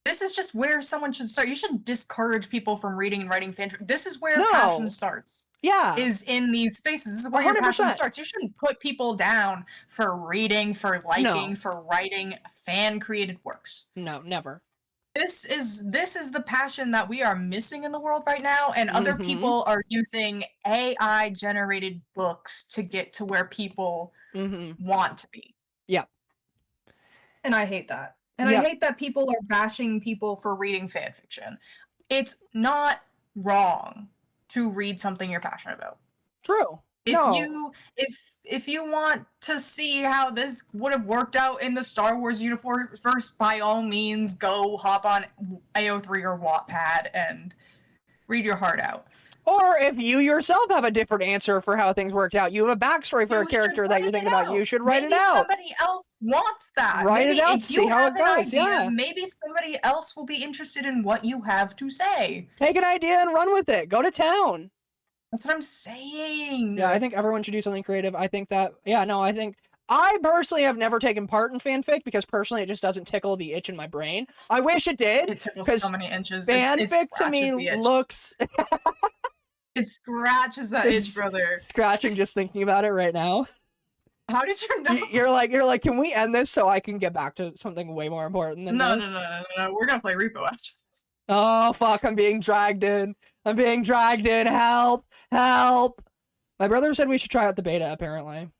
This is just where someone should start. You should discourage people from reading and writing fanfic. This is where passion No. starts. Yeah. Is in these spaces. This is where your passion 100%. starts. You shouldn't put people down for reading, for liking, No. for writing fan created works. No, never. This is the passion that we are missing in the world right now, and other Mhm. people are using AI generated books to get to where people want to be. Yep. And I hate that. And Yep. I hate that people are bashing people for reading fan fiction. It's not wrong to read something you're passionate about. True. If No. you if you want to see how this would have worked out in the Star Wars universe, by all means go hop on AO3 or Wattpad and read your heart out. Or if you yourself have a different answer for how things worked out, you have a backstory for a character that you're thinking about, you should write it out. Somebody else wants that. Write maybe it out, if see you how have it goes. An idea, Yeah. maybe somebody else will be interested in what you have to say. Take an idea and run with it. Go to town. That's what I'm saying. Yeah, I think everyone should do something creative. I think that, I personally have never taken part in fanfic because personally it just doesn't tickle the itch in my brain. I wish it did. It tickles so many inches. Fanfic to me looks... It scratches that itch, brother. Scratching just thinking about it right now. How did you know? You're like, can we end this so I can get back to something way more important than this? No. We're gonna play Repo after this. Oh, fuck, I'm being dragged in. Help. My brother said we should try out the beta, apparently.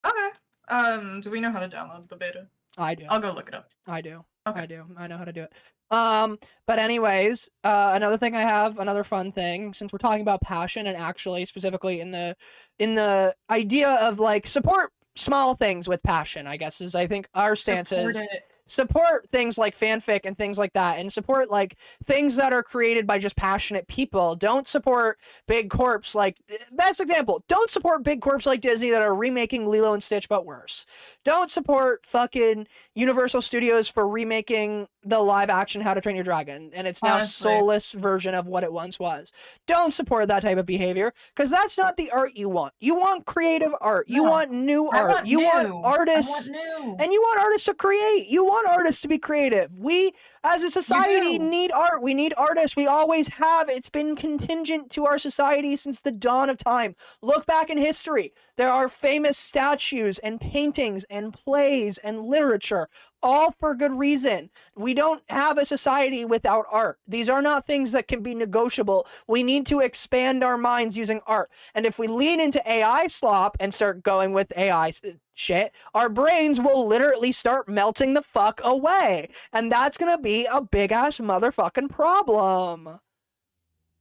Okay. Do we know how to download the beta? I do. I'll go look it up. I do. Okay. I do. I know how to do it. But anyways, another fun thing, since we're talking about passion and actually specifically in the idea of like support small things with passion, I guess, is I think our stance is support things like fanfic and things like that, and support like things that are created by just passionate people. Don't support big corps like, best example, don't support big corps like Disney that are remaking Lilo and Stitch but worse. Don't support fucking Universal Studios for remaking the live action How to Train Your Dragon, and it's now soulless version of what it once was. Don't support that type of behavior, because that's not the art you want. You want creative art. You want new art. You want artists, and you want artists to create. You want artists to be creative. We, as a society, need art. We need artists. We always have. It's been contingent to our society since the dawn of time. Look back in history. There are famous statues and paintings and plays and literature, all for good reason. We don't have a society without art. These are not things that can be negotiable. We need to expand our minds using art. And if we lean into AI slop and start going with AI shit, our brains will literally start melting the fuck away. And that's gonna be a big ass motherfucking problem.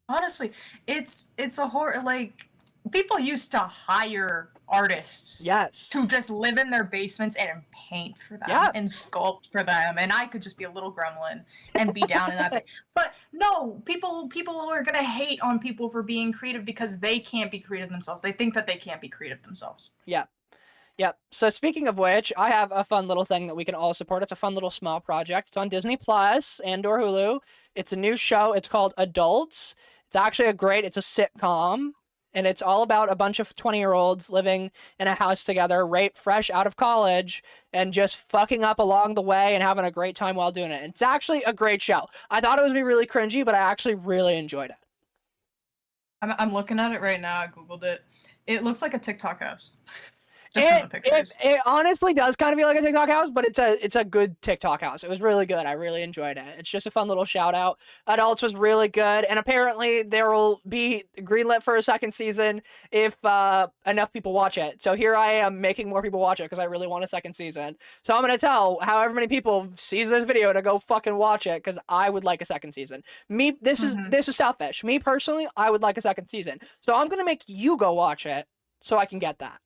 Honestly, it's a horror. Like, people used to hire artists, yes, to just live in their basements and paint for them, and sculpt for them, and I could just be a little gremlin and be down in that thing. But no, people are gonna hate on people for being creative because they can't be creative themselves. They think that they can't be creative themselves. Yep. So speaking of which, I have a fun little thing that we can all support. It's a fun little small project. It's on Disney Plus and or Hulu. It's a new show. It's called Adults. It's actually it's a sitcom. and it's all about a bunch of 20-year-olds living in a house together, right, fresh out of college, and just fucking up along the way and having a great time while doing it. It's actually a great show. I thought it was gonna be really cringy, but I actually really enjoyed it. I'm looking at it right now. I googled it. It looks like a TikTok house. Just from the It, it pictures. it honestly does kind of feel like a TikTok house, but it's a good TikTok house. It was really good. I really enjoyed it. It's just a fun little shout out. Adults was really good, and apparently there will be greenlit for a second season if enough people watch it. So here I am making more people watch it because I really want a second season. So I'm gonna tell however many people sees this video to go fucking watch it because I would like a second season. Me, this is selfish. Me personally, I would like a second season. So I'm gonna make you go watch it so I can get that.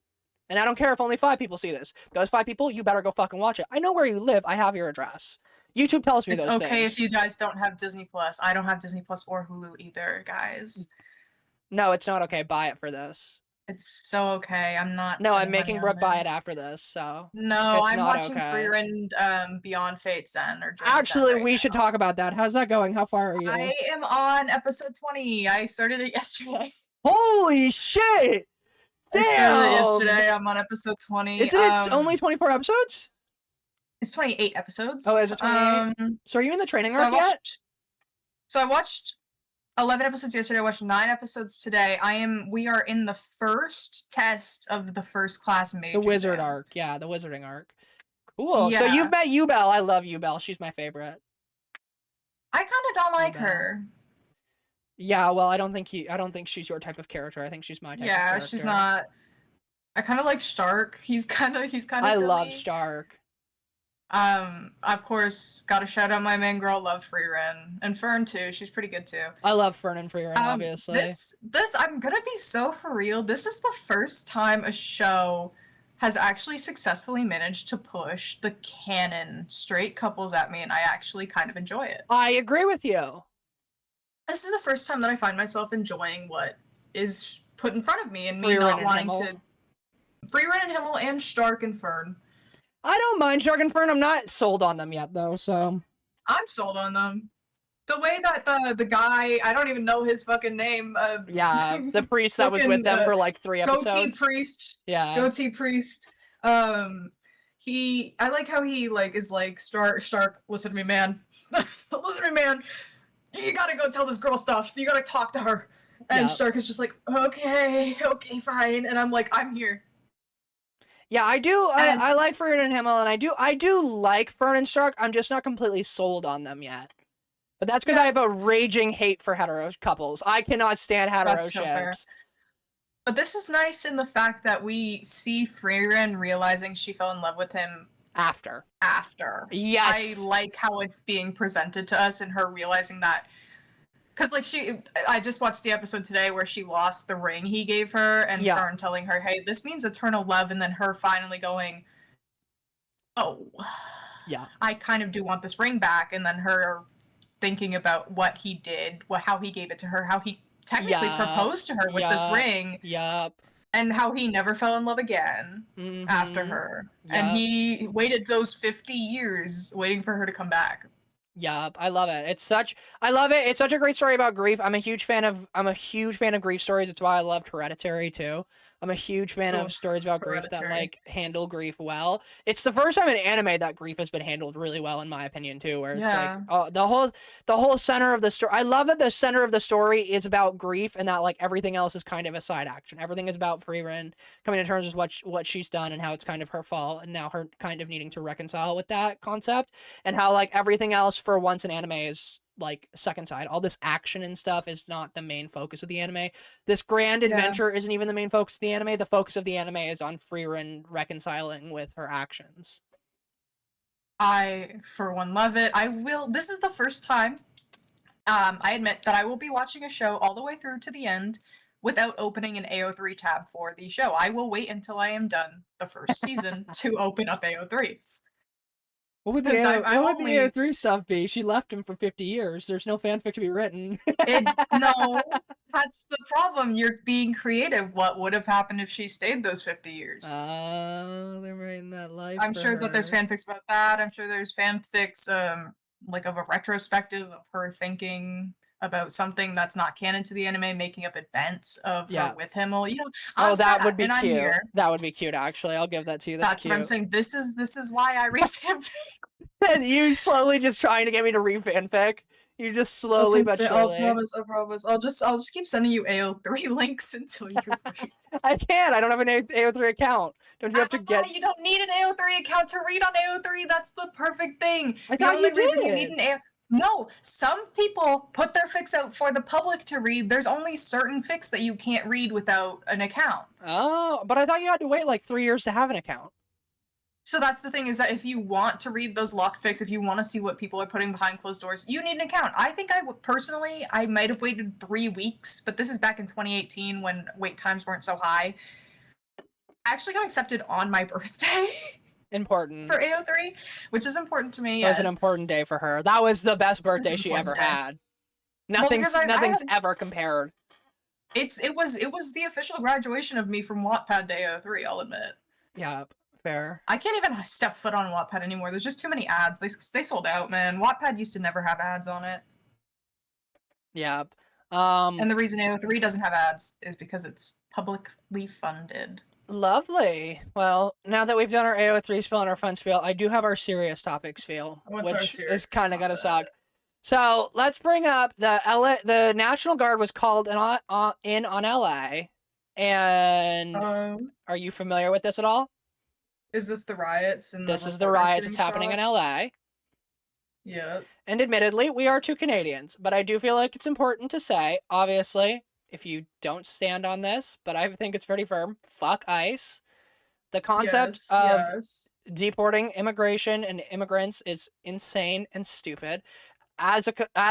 And I don't care if only 5 people see this. Those 5 people, you better go fucking watch it. I know where you live. I have your address. YouTube tells me It's those okay things. if you guys don't have Disney Plus. I don't have Disney Plus or Hulu either, guys. No, it's not okay. Buy it for this. It's so okay. I'm not. No, I'm spending money making on Brooke buy this. it after this, so No, it's I'm not watching okay. Free Run Beyond Fate's End or Dream's Actually, End right we now. should talk about that. How's that going? How far are you? I am on episode 20. I started it yesterday. Holy shit! Damn! I started it yesterday. I'm on episode 20. Isn't it only 24 episodes? It's 28 episodes. Oh, is it 28? So are you in the training so arc yet? So I watched 11 episodes yesterday. I watched 9 episodes today. We are in the first test of the first class major. The wizard arc. Yeah, the wizarding arc. Cool. Yeah. So you've met Yubel. I love Yubel. She's my favorite. I kind of don't like her. Yeah, well, I don't think she's your type of character. I think she's my type of character. Yeah, she's not. I kind of like Stark. He's kind of I silly. love Stark. Of course, gotta shout out my main girl, love Freerin, and Fern too. She's pretty good too. I love Fern and Freerin, obviously. This I'm gonna be so for real. This is the first time a show has actually successfully managed to push the canon straight couples at me, and I actually kind of enjoy it. I agree with you. This is the first time that I find myself enjoying what is put in front of me, and me not wanting to. Freerin and Himmel and Stark and Fern. I don't mind Stark and Fern. I'm not sold on them yet, though, so. I'm sold on them. The way that the guy, I don't even know his fucking name. Yeah, the priest that was with them for like 3 episodes. Goatee priest. Yeah. Goatee priest. I like how he like is like Stark. Listen to me, man. Listen to me, man. You gotta go tell this girl stuff. You gotta talk to her. And Stark is just like, okay, fine. And I'm like, I'm here. Yeah, I do. I like Fern and Himmel, and I do like Fern and Stark. I'm just not completely sold on them yet. But that's because I have a raging hate for hetero couples. I cannot stand hetero ships. But this is nice in the fact that we see Freyrin realizing she fell in love with him after. Yes. I like how it's being presented to us and her realizing that. Because, like, I just watched the episode today where she lost the ring he gave her, and Fern telling her, hey, this means eternal love, and then her finally going, oh, yeah, I kind of do want this ring back, and then her thinking about what he did, how he gave it to her, how he technically proposed to her with this ring, and how he never fell in love again after her. And he waited those 50 years waiting for her to come back. Yeah, I love it. It's such a great story about grief. I'm a huge fan of grief stories. It's why I loved Hereditary too. I'm a huge fan of stories about grief that like handle grief well. It's the first time in anime that grief has been handled really well, in my opinion too. Where it's like the whole center of the story. I love that the center of the story is about grief, and that like everything else is kind of a side action. Everything is about Freerin coming to terms with what she's done and how it's kind of her fault, and now her kind of needing to reconcile with that concept, and how like everything else for once in anime is like second side. All this action and stuff is not the main focus of the anime. This grand adventure isn't even the main focus of the anime. The focus of the anime is on Freerin reconciling with her actions. I, for one, love it. This is the first time, I admit that I will be watching a show all the way through to the end without opening an AO3 tab for the show. I will wait until I am done the first season to open up AO3. What would the AO3 stuff be? She left him for 50 years. There's no fanfic to be written. No, that's the problem. You're being creative. What would have happened if she stayed those 50 years? They're writing that life. I'm sure that there's fanfics about that. I'm sure there's fanfics, like of a retrospective of her thinking about something that's not canon to the anime, making up events of her Yeah. with him. Well, Oh, I'm that would sad be and I'm cute. here. That would be cute, actually. I'll give that to you. That's That's what I'm cute. saying. This is why I read fanfic. And you slowly just trying to get me to read fanfic. You just slowly but I'll surely. promise, I promise. I'll just keep sending you AO3 links until you read. I can't. I don't have an AO3 account. Don't you have to get... You don't need an AO3 account to read on AO3. That's the perfect thing. I The thought you only reason you need did. an AO... No, some people put their fics out for the public to read. There's only certain fics that you can't read without an account. Oh, but I thought you had to wait like 3 years to have an account. So that's the thing, is that if you want to read those locked fics, if you want to see what people are putting behind closed doors, you need an account. I think personally, I might have waited 3 weeks, but this is back in 2018 when wait times weren't so high. I actually got accepted on my birthday. Important. For AO3, which is important to me. It was an important day for her. That was the best birthday she ever had. Nothing's ever compared. It was the official graduation of me from Wattpad to AO3, I'll admit. Yeah, fair. I can't even step foot on Wattpad anymore. There's just too many ads. They sold out, man. Wattpad used to never have ads on it. Yeah. And the reason AO3 doesn't have ads is because it's publicly funded. Lovely. Well, now that we've done our AO3 spiel and our fun spiel, I do have our serious topic spiel, which is kind of gonna suck. So let's bring up the National Guard was called in on LA, and are you familiar with this at all? Is this the riots? This is the riots. It's happening in LA. Yeah. And admittedly, we are 2 Canadians, but I do feel like it's important to say, obviously, if you don't stand on this, but I think it's pretty firm, fuck ICE. The concept of deporting immigration and immigrants is insane and stupid. As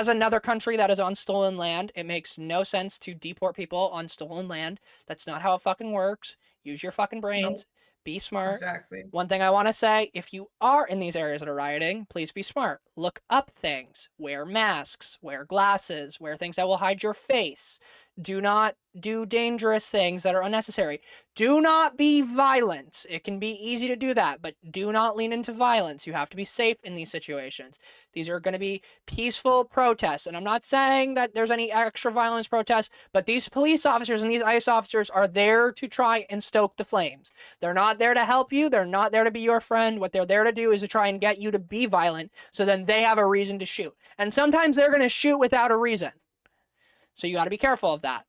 another country that is on stolen land, it makes no sense to deport people on stolen land. That's not how it fucking works. Use your fucking brains. Nope. Be smart. Exactly. One thing I want to say, if you are in these areas that are rioting, please be smart. Look up things. Wear masks. Wear glasses. Wear things that will hide your face. Do not do dangerous things that are unnecessary. Do not be violent. It can be easy to do that, but do not lean into violence. You have to be safe in these situations. These are going to be peaceful protests, and I'm not saying that there's any extra violence protests, but these police officers and these ICE officers are there to try and stoke the flames. They're not there to help you. They're not there to be your friend. What they're there to do is to try and get you to be violent, so then they have a reason to shoot. And sometimes they're going to shoot without a reason. So you got to be careful of that.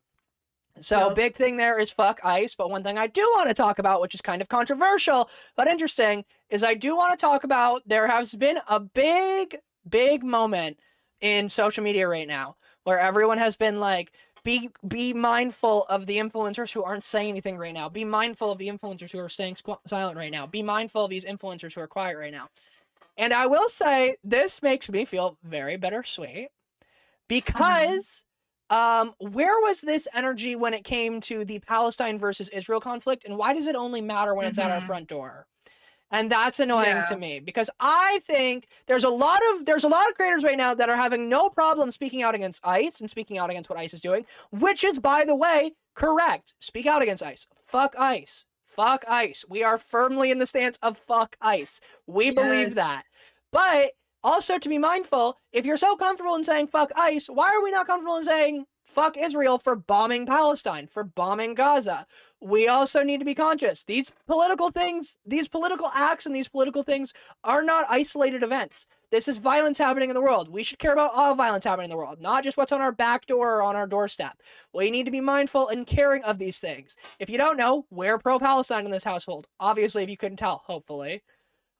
So big thing there is fuck ICE, but one thing I do want to talk about, which is kind of controversial but interesting, is I do want to talk about there has been a big moment in social media right now where everyone has been like, be mindful of the influencers who aren't saying anything right now. Be mindful of the influencers who are staying silent right now. Be mindful of these influencers who are quiet right now. And I will say this makes me feel very bittersweet because where was this energy when it came to the Palestine versus Israel conflict, and why does it only matter when it's at our front door? And that's annoying to me because I think there's a lot of creators right now that are having no problem speaking out against ICE and speaking out against what ICE is doing, which is, by the way, correct. Speak out against ICE. Fuck ICE. Fuck ICE. We are firmly in the stance of fuck ICE. We believe that. But also to be mindful, if you're so comfortable in saying fuck ICE, why are we not comfortable in saying fuck Israel for bombing Palestine, for bombing Gaza? We also need to be conscious. These political things, these political acts and these political things are not isolated events. This is violence happening in the world. We should care about all violence happening in the world, not just what's on our back door or on our doorstep. We need to be mindful and caring of these things. If you don't know, we're pro-Palestine in this household. Obviously, if you couldn't tell, hopefully.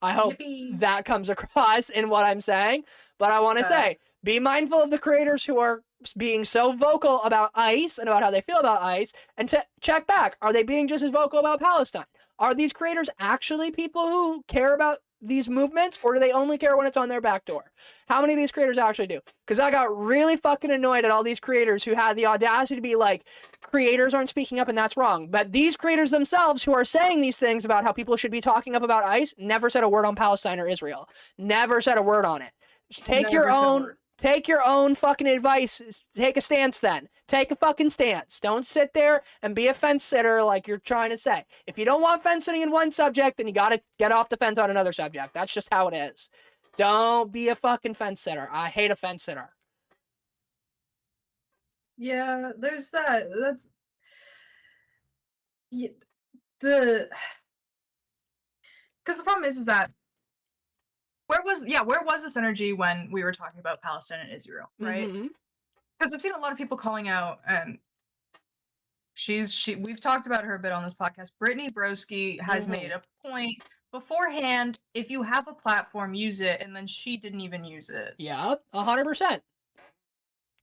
I hope that comes across in what I'm saying. But I want to say, be mindful of the creators who are being so vocal about ICE and about how they feel about ICE, and to check back. Are they being just as vocal about Palestine? Are these creators actually people who care about these movements, or do they only care when it's on their back door? How many of these creators actually do? Because I got really fucking annoyed at all these creators who had the audacity to be like, creators aren't speaking up and that's wrong. But these creators themselves who are saying these things about how people should be talking up about ICE never said a word on Palestine or Israel. Never said a word on it. Take your own fucking advice. Take a stance then. Take a fucking stance. Don't sit there and be a fence sitter like you're trying to say. If you don't want fence sitting in one subject, then you gotta get off the fence on another subject. That's just how it is. Don't be a fucking fence sitter. I hate a fence sitter. Yeah, there's that. That's yeah, the because the problem is that where was this energy when we were talking about Palestine and Israel, right? Mm-hmm. Because I've seen a lot of people calling out, and we've talked about her a bit on this podcast. Brittany Broski has Mm-hmm. made a point beforehand. If you have a platform, use it, and then she didn't even use it. Yep, 100%.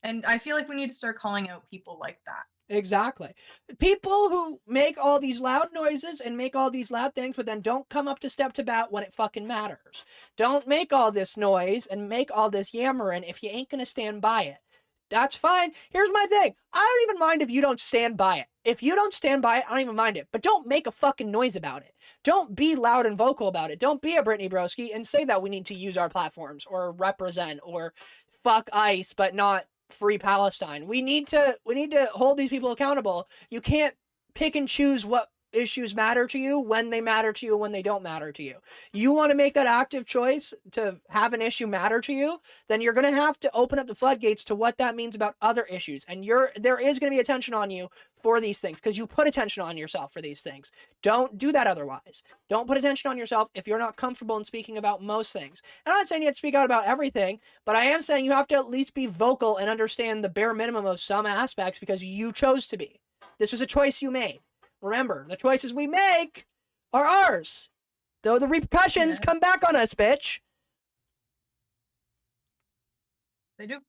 And I feel like we need to start calling out people like that. Exactly. People who make all these loud noises and make all these loud things, but then don't come up to step to bat when it fucking matters. Don't make all this noise and make all this yammering if you ain't gonna stand by it. That's fine. Here's my thing. I don't even mind if you don't stand by it. If you don't stand by it, I don't even mind it. But don't make a fucking noise about it. Don't be loud and vocal about it. Don't be a Brittany Broski and say that we need to use our platforms or represent or fuck ICE, but not free Palestine. We need to hold these people accountable. You can't pick and choose what issues matter to you, when they matter to you, when they don't matter to you. You want to make that active choice to have an issue matter to you, then you're going to have to open up the floodgates to what that means about other issues. And there is going to be attention on you for these things because you put attention on yourself for these things. Don't do that otherwise. Don't put attention on yourself if you're not comfortable in speaking about most things. And I'm not saying you have to speak out about everything, but I am saying you have to at least be vocal and understand the bare minimum of some aspects because you chose to be. This was a choice you made. Remember, the choices we make are ours. Though the repercussions come back on us, bitch. They do.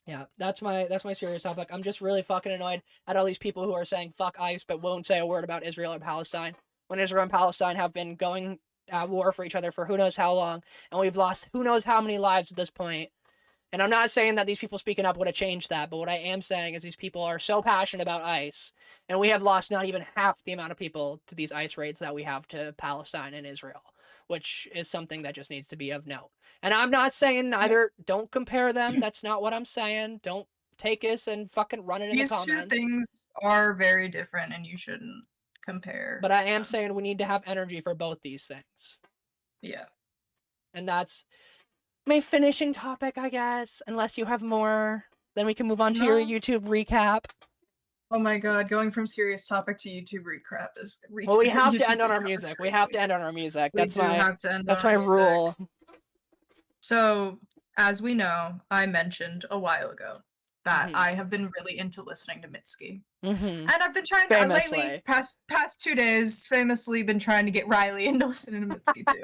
Yeah, that's my serious topic. I'm just really fucking annoyed at all these people who are saying fuck ICE but won't say a word about Israel or Palestine. When Israel and Palestine have been going at war for each other for who knows how long, and we've lost who knows how many lives at this point. And I'm not saying that these people speaking up would have changed that, but what I am saying is these people are so passionate about ICE, and we have lost not even half the amount of people to these ICE raids that we have to Palestine and Israel, which is something that just needs to be of note. And I'm not saying either, don't compare them, that's not what I'm saying. Don't take us and fucking run it in the These two comments. things are very different, and you shouldn't compare. But I am saying we need to have energy for both these things. Yeah. And that's my finishing topic, I guess. Unless you have more, then we can move on to your YouTube recap. Oh my god, going from serious topic to YouTube recap is well, we have to end on our music. We have to end on our music. That's my rule. So, as we know, I mentioned a while ago that I have been really into listening to Mitski. And I've been trying to lately, past 2 days, famously been trying to get Riley into listening to Mitski too.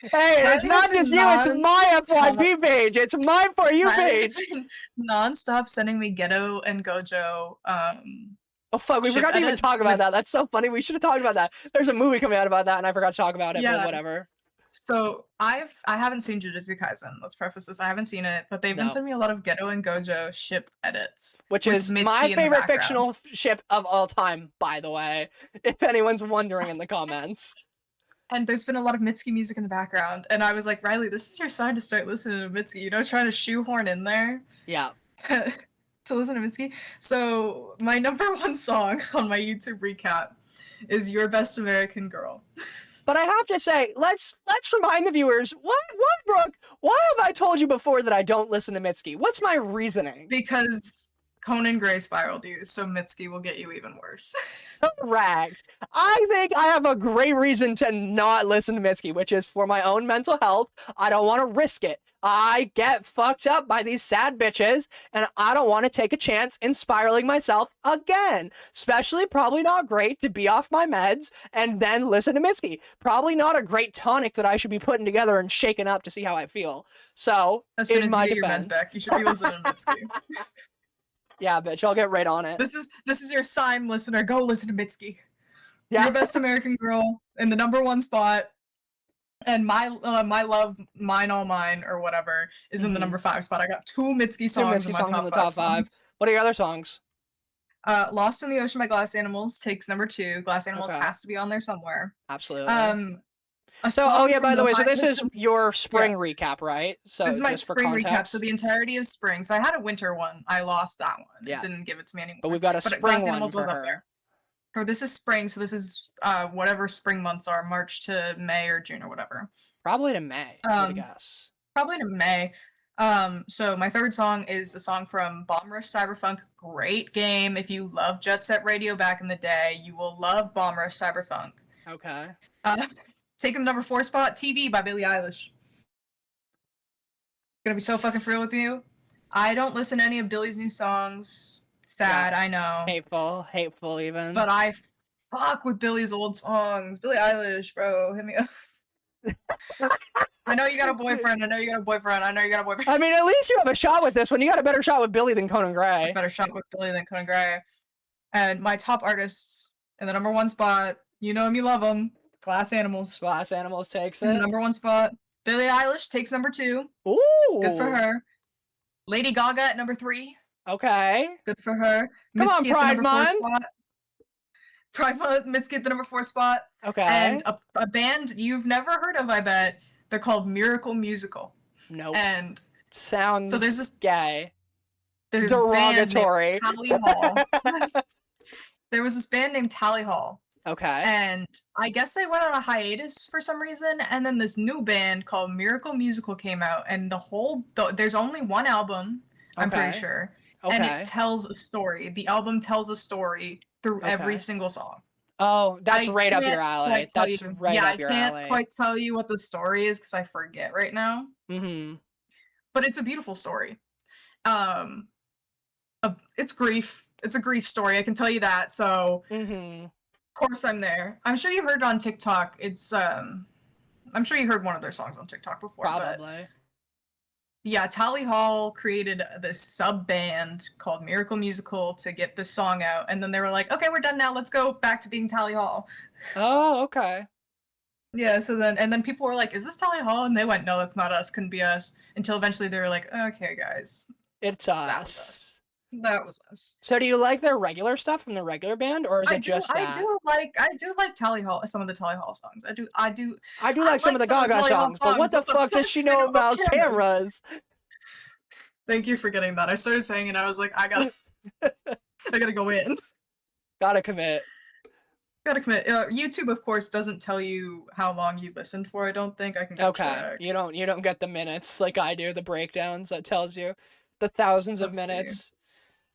Hey, it's not just you, it's my FYP page. It's my For You page. Non-stop sending me Ghetto and Gojo. Oh fuck, we forgot to even talk about that. That's so funny. We should have talked about that. There's a movie coming out about that and I forgot to talk about it, but whatever. So I haven't seen Jujutsu Kaisen. Let's preface this. I haven't seen it, but they've been sending me a lot of Ghetto and Gojo ship edits, which is my favorite fictional ship of all time, by the way. If anyone's wondering in the comments. And there's been a lot of Mitski music in the background, and I was like, Riley, this is your sign to start listening to Mitski. You know, trying to shoehorn in there. Yeah. To listen to Mitski. So my number one song on my YouTube recap is "Your Best American Girl." But I have to say, let's remind the viewers, what, Brooke? Why have I told you before that I don't listen to Mitski? What's my reasoning? Because Conan Gray spiraled you, so Mitski will get you even worse. Correct. I think I have a great reason to not listen to Mitski, which is for my own mental health. I don't want to risk it. I get fucked up by these sad bitches, and I don't want to take a chance in spiraling myself again. Especially probably not great to be off my meds and then listen to Mitski. Probably not a great tonic that I should be putting together and shaking up to see how I feel. So, as soon as you get your meds back, you should be listening to Mitski. Yeah, bitch, I'll get right on it. This is your sign, listener. Go listen to Mitski. Yeah. Your Best American Girl in the number one spot. And my love, mine all mine, or whatever, is in the number 5 spot. I got 2 Mitski songs in my top 5. What are your other songs? Lost in the Ocean by Glass Animals takes number 2. Glass Animals has to be on there somewhere. Absolutely. So, by the way, so this is your spring recap, right? So this is my spring recap. So the entirety of spring. So I had a winter one. I lost that one. Yeah. It didn't give it to me anymore. But we've got a spring one for her. Up there. Or this is spring. So this is whatever spring months are, March to May or June or whatever. Probably to May, I would guess. Probably to May. So my third song is a song from Bomb Rush Cyberfunk. Great game. If you love Jet Set Radio back in the day, you will love Bomb Rush Cyberfunk. Okay. Taking the number 4 spot, TV by Billie Eilish. Gonna be so fucking real with you. I don't listen to any of Billie's new songs. Sad, I know. Hateful even. But I fuck with Billie's old songs. Billie Eilish, bro, hit me up. I know you got a boyfriend. I know you got a boyfriend. I mean, at least you have a shot with this one. You got a better shot with Billie than Conan Gray. Better shot with Billie than Conan Gray. And my top artists in the number 1 spot, you know him, you love him. Glass Animals. Glass Animals takes it. In the number 1 spot. Billie Eilish takes number 2. Ooh. Good for her. Lady Gaga at number 3. Okay. Good for her. Come on, Pride Month. Pride Month, Mitski at the number 4 spot. Okay. And a band you've never heard of, I bet. They're called Miracle Musical. Nope. And sounds so there's this gay. There's derogatory. Tally Hall. There was this band named Tally Hall. Okay. And I guess they went on a hiatus for some reason, and then this new band called Miracle Musical came out, and there's only one album, I'm pretty sure. Okay. And it tells a story. The album tells a story through every single song. Oh, that's right up your alley. That's right up your alley. I can't quite tell you what the story is because I forget right now. Mm-hmm. But it's a beautiful story. It's grief. It's a grief story. I can tell you that. So, of course, I'm there. I'm sure you heard it on TikTok. It's I'm sure you heard one of their songs on TikTok before. Probably. Yeah, Tally Hall created this sub band called Miracle Musical to get this song out, and then they were like, "Okay, we're done now. Let's go back to being Tally Hall." Oh, okay. Yeah. So then people were like, "Is this Tally Hall?" And they went, "No, that's not us. Couldn't be us." Until eventually they were like, "Okay, guys, it's us." That was us. So do you like their regular stuff from the regular band, or is it just that? I do like Tally Hall, some of the Tally Hall songs. I do like some of the Gaga songs, but what the fuck does she know about cameras? Thank you for getting that. I started saying it, and I was like, I gotta go in. Gotta commit. YouTube, of course, doesn't tell you how long you listened for. I don't think I can. Okay, you don't get the minutes like I do. The breakdowns that tells you the thousands of minutes. See.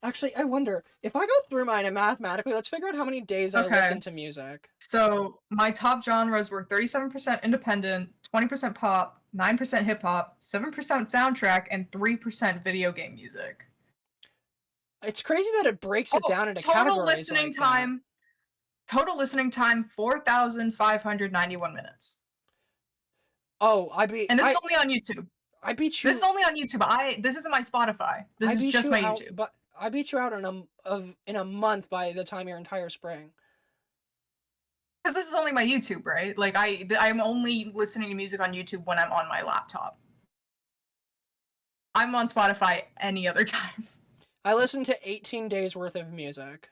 Actually, I wonder if I go through mine and mathematically, let's figure out how many days I listen to music. So my top genres were 37% independent, 20% pop, 9% hip hop, 7% soundtrack, and 3% video game music. It's crazy that it breaks it down into categories. Total listening time 4,591 minutes. Oh, and this is only on YouTube. I beat you. This is only on YouTube. This isn't my Spotify. This is just my YouTube. But I beat you out in a month by the time your entire spring. Because this is only my YouTube, right? Like I'm only listening to music on YouTube when I'm on my laptop. I'm on Spotify any other time. I listened to 18 days worth of music.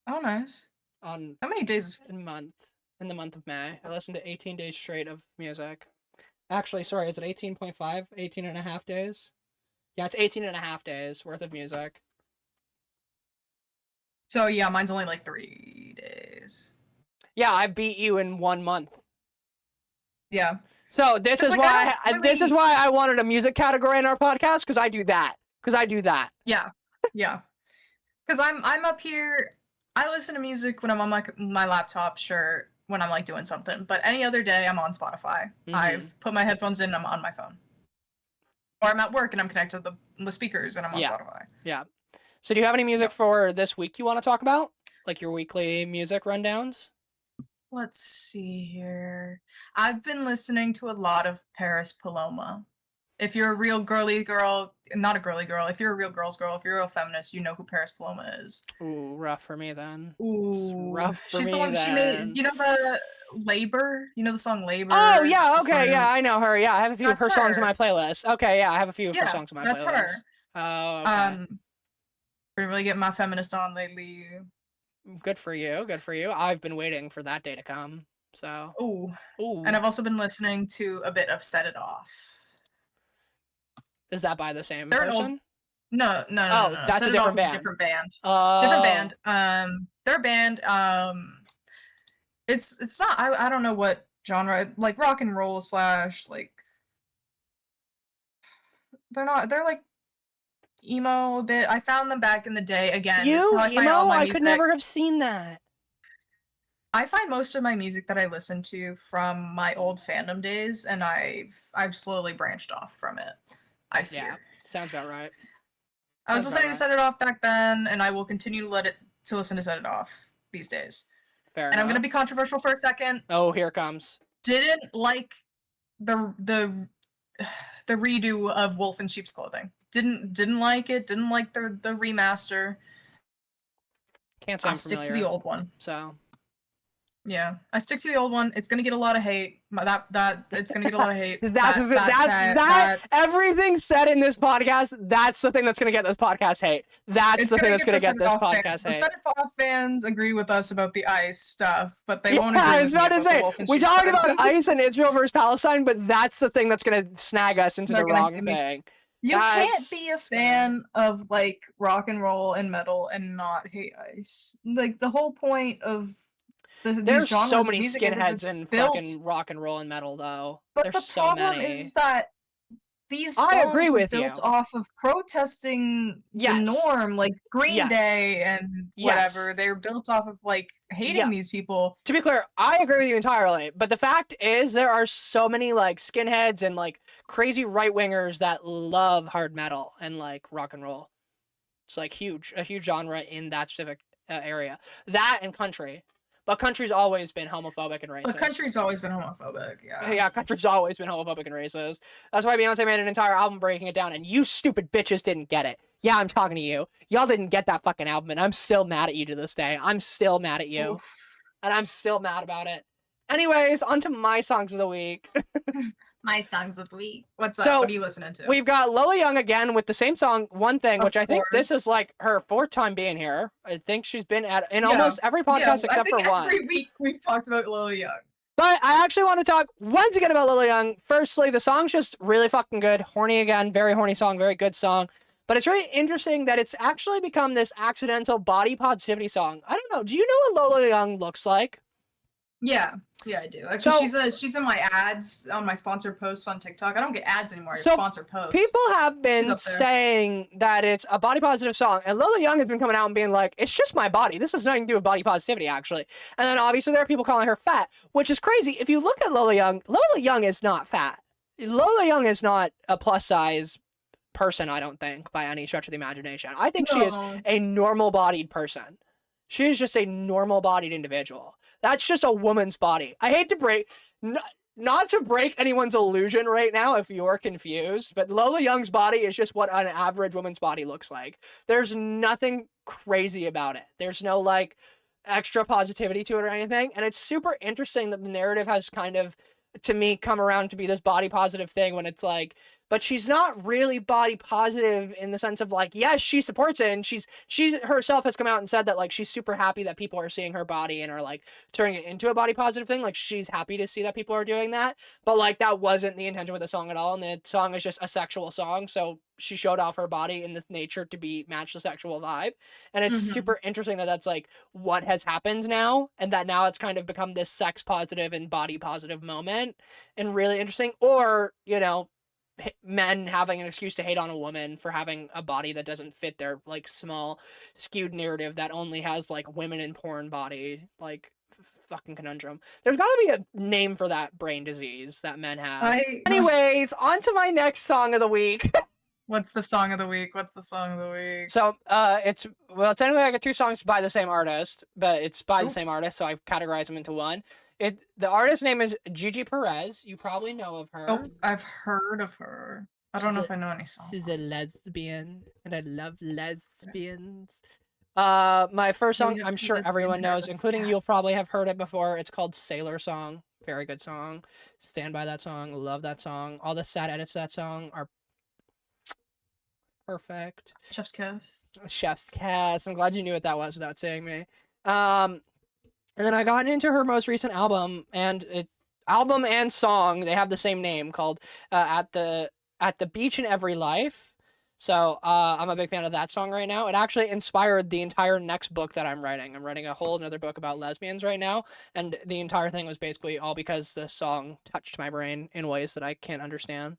Oh, nice. How many days? In the month of May. I listened to 18 days straight of music. Actually, sorry, is it 18.5? 18 and a half days? Yeah, it's 18 and a half days worth of music. So, yeah, mine's only like 3 days. Yeah, I beat you in 1 month. Yeah. So this is why I wanted a music category in our podcast, because I do that. Yeah. Yeah. Because I'm up here. I listen to music when I'm on my laptop, sure, when I'm like doing something. But any other day, I'm on Spotify. I've put my headphones in and I'm on my phone. Or I'm at work and I'm connected to the speakers and I'm on Spotify. Yeah. So do you have any music for this week you want to talk about? Like your weekly music rundowns? Let's see here. I've been listening to a lot of Paris Paloma. If you're a real girly girl, not a girly girl, if you're a real girl's girl, if you're a real feminist, you know who Paris Paloma is. Ooh, rough for me then. Ooh. Rough for me then. She's the one she made, you know the Labor? You know the song Labor? Oh, yeah, okay, yeah, I know her. Yeah, I have a few of her songs on my playlist. Okay, yeah, I have a few of her songs on my playlist. That's her. Oh, okay. Been really getting my feminist on lately. Good for you. I've been waiting for that day to come. So. Ooh. And I've also been listening to a bit of Set It Off. Is that by the same person? No. That's a different band. Different band. Different band. Their band. It's not. I don't know what genre. Like rock and roll / like. They're not. They're like emo a bit. I found them back in the day. Again, this is You how I find all emo? my I could music. never have seen that. I find most of my music that I listen to from my old fandom days, and I've slowly branched off from it. I Yeah, fear. sounds about right. I was Sounds about listening to right. Set It Off back then, and I will continue to listen to Set It Off these days. Fair And I'm gonna be enough. controversial for a second. Oh, here it comes. Didn't like the the redo of Wolf in Sheep's Clothing. Didn't like it. Didn't like the remaster. Can't say I'll I'm stick to the familiar. old one. So Yeah, I stick to the old one. It's gonna get a lot of hate. That it's gonna get a lot of hate. That's everything said in this podcast. That's the thing that's gonna get this podcast hate. That's the thing that's gonna get this podcast hate. The Set It Off fans agree with us about the ICE stuff, but they won't Yeah, agree I with was me about to about say the Wolf and we Sheep's talked Clothing. about ICE and Israel versus Palestine, but that's the thing that's gonna snag us into the wrong thing. You can't be a fan of like rock and roll and metal and not hate ICE. Like the whole point of There's so many music skinheads in fucking rock and roll and metal, though. But There's the so problem many. is that these I songs agree were with built you. off of protesting Yes. the norm, like Green Yes. Day and whatever. Yes. They're built off of like hating these people. To be clear, I agree with you entirely, but the fact is there are so many like skinheads and like crazy right-wingers that love hard metal and like rock and roll. It's like a huge genre in that specific area. That and country. But country's always been homophobic and racist. But country's always been homophobic, yeah. Yeah, country's always been homophobic and racist. That's why Beyonce made an entire album breaking it down, and you stupid bitches didn't get it. Yeah, I'm talking to you. Y'all didn't get that fucking album, and I'm still mad at you to this day. I'm still mad at you. Oof. And I'm still mad about it. Anyways, on to my songs of the week. My songs of the week. What's up? What are you listening to? We've got Lola Young again with the same song, One Thing, which I think this is like her fourth time being here. I think she's been in almost every podcast except for one. Every week we've talked about Lola Young. But I actually want to talk once again about Lola Young. Firstly, the song's just really fucking good. Horny again, very horny song, very good song. But it's really interesting that it's actually become this accidental body positivity song. I don't know. Do you know what Lola Young looks like? Yeah. Yeah, I do. Actually, she's in my ads on my sponsored posts on TikTok. I don't get ads anymore. It's sponsored posts. People have been saying that it's a body positive song, and Lola Young has been coming out and being like, it's just my body. This has nothing to do with body positivity, actually. And then obviously there are people calling her fat, which is crazy. If you look at Lola Young is not fat. Lola Young is not a plus size person, I don't think, by any stretch of the imagination. I think she is a normal bodied person. She is just a normal-bodied individual. That's just a woman's body. I hate to break, not to break anyone's illusion right now if you're confused, but Lola Young's body is just what an average woman's body looks like. There's nothing crazy about it. There's no, like, extra positivity to it or anything, and it's super interesting that the narrative has kind of, to me, come around to be this body positive thing when it's like, but she's not really body positive in the sense of like, yes, she supports it, and she herself has come out and said that like she's super happy that people are seeing her body and are like turning it into a body positive thing. Like she's happy to see that people are doing that, but like that wasn't the intention with the song at all, and the song is just a sexual song, so she showed off her body in this nature to be match the sexual vibe, and it's super interesting that that's like what has happened now, and that now it's kind of become this sex positive and body positive moment, and really interesting. Or, you know, men having an excuse to hate on a woman for having a body that doesn't fit their like small skewed narrative that only has like women in porn body, like fucking conundrum. There's gotta be a name for that brain disease that men have. Anyways, on to my next song of the week. What's the song of the week? So it's technically I got two songs by the same artist, but it's by the same artist, so I categorize them into one. The artist's name is Gigi Perez. You probably know of her. Oh, I've heard of her. I don't know if I know any songs. She's a lesbian, and I love lesbians. My first song, I'm sure everyone knows, including you'll probably have heard it before. It's called Sailor Song. Very good song. Stand by that song. Love that song. All the sad edits to that song are perfect. Chef's Kiss. Chef's Kiss. I'm glad you knew what that was without saying me. And then I got into her most recent album, and album and song, they have the same name, called At the Beach in Every Life. So I'm a big fan of that song right now. It actually inspired the entire next book that I'm writing. I'm writing a whole another book about lesbians right now, and the entire thing was basically all because this song touched my brain in ways that I can't understand.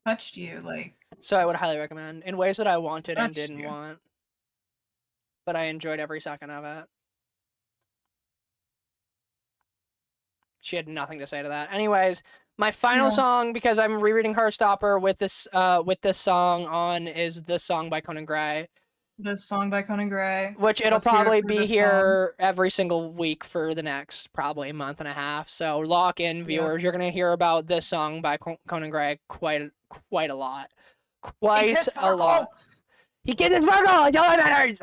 touched you, like So I would highly recommend in ways that I wanted and touched didn't you. want, but I enjoyed every second of it. She had nothing to say to that. Anyways, my final Yeah. song, because I'm rereading Heartstopper with this song on, is this song by Conan Gray, This song by Conan Gray. which it'll Let's hear it probably for be this song. here every single week for the next probably month and a half. So lock in, Yep. viewers. You're gonna hear about this song by Conan Gray quite a lot, He quite kissed a lot. Sparkle! He gets his sparkle. It's all that matters.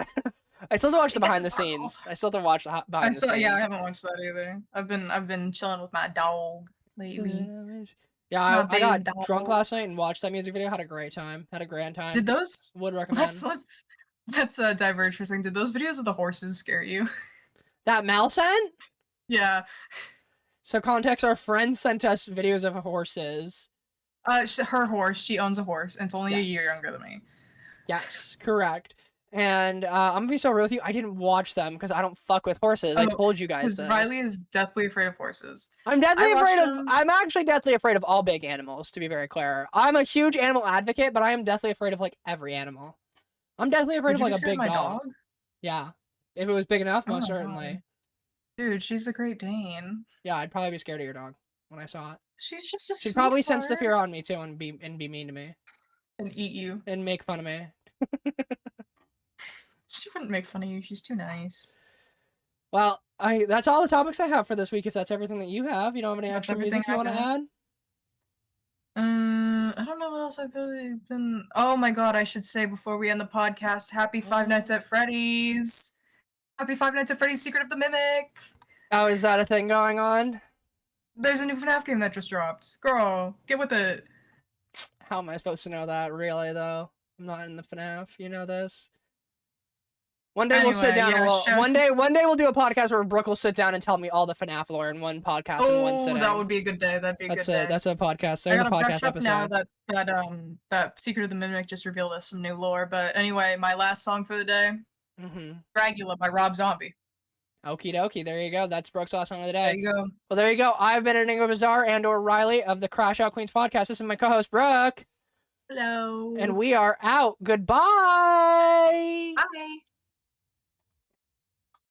I still have to watch the He kissed behind the Sparkle! scenes. I still have to watch the I behind the saw. scenes. Yeah, I haven't watched that either. I've been chilling with my dog lately. Yeah, My I got baby drunk dog. last night and watched that music video. Had a great time. Had a grand time. Did those? Would recommend. Let's diverge for a second. Did those videos of the horses scare you? That Mal sent? Yeah. So context, our friend sent us videos of horses. Her horse. She owns a horse, and it's only a year Yes. younger than me. Yes, correct. And I'm gonna be so real with you. I didn't watch them because I don't fuck with horses. I told you guys this. Riley is deathly afraid of horses. I'm actually deathly afraid of all big animals, to be very clear. I'm a huge animal advocate, but I am deathly afraid of like every animal. I'm deathly afraid of like a big dog. Yeah. If it was big enough, most certainly. God. Dude, she's a Great Dane. Yeah, I'd probably be scared of your dog when I saw it. She's just a She'd probably sense the fear on me too and be mean to me. And eat you. And make fun of me. She wouldn't make fun of you. She's too nice. Well, that's all the topics I have for this week. If that's everything that you have, you don't have any extra music you want to add? I don't know what else I've really been. Oh my god! I should say before we end the podcast, Happy Five Nights at Freddy's. Happy Five Nights at Freddy's: Secret of the Mimic. Oh, is that a thing going on? There's a new FNAF game that just dropped. Girl, get with it. How am I supposed to know that? Really though, I'm not in the FNAF. You know this. One day we'll sit down and one day we'll do a podcast where Brooke will sit down and tell me all the FNAF lore in one podcast in one sitting. That would be a good day. That'd be a good day. That's a podcast. There's a podcast episode. Now that Secret of the Mimic just revealed us some new lore. But anyway, my last song for the day, Dragula by Rob Zombie. Okie dokie, there you go. That's Brooke's last song of the day. There you go. Well, there you go. I've been Enigma Bazaar and/or Riley of the Crash Out Queens podcast. This is my co-host Brooke. Hello. And we are out. Goodbye. Bye.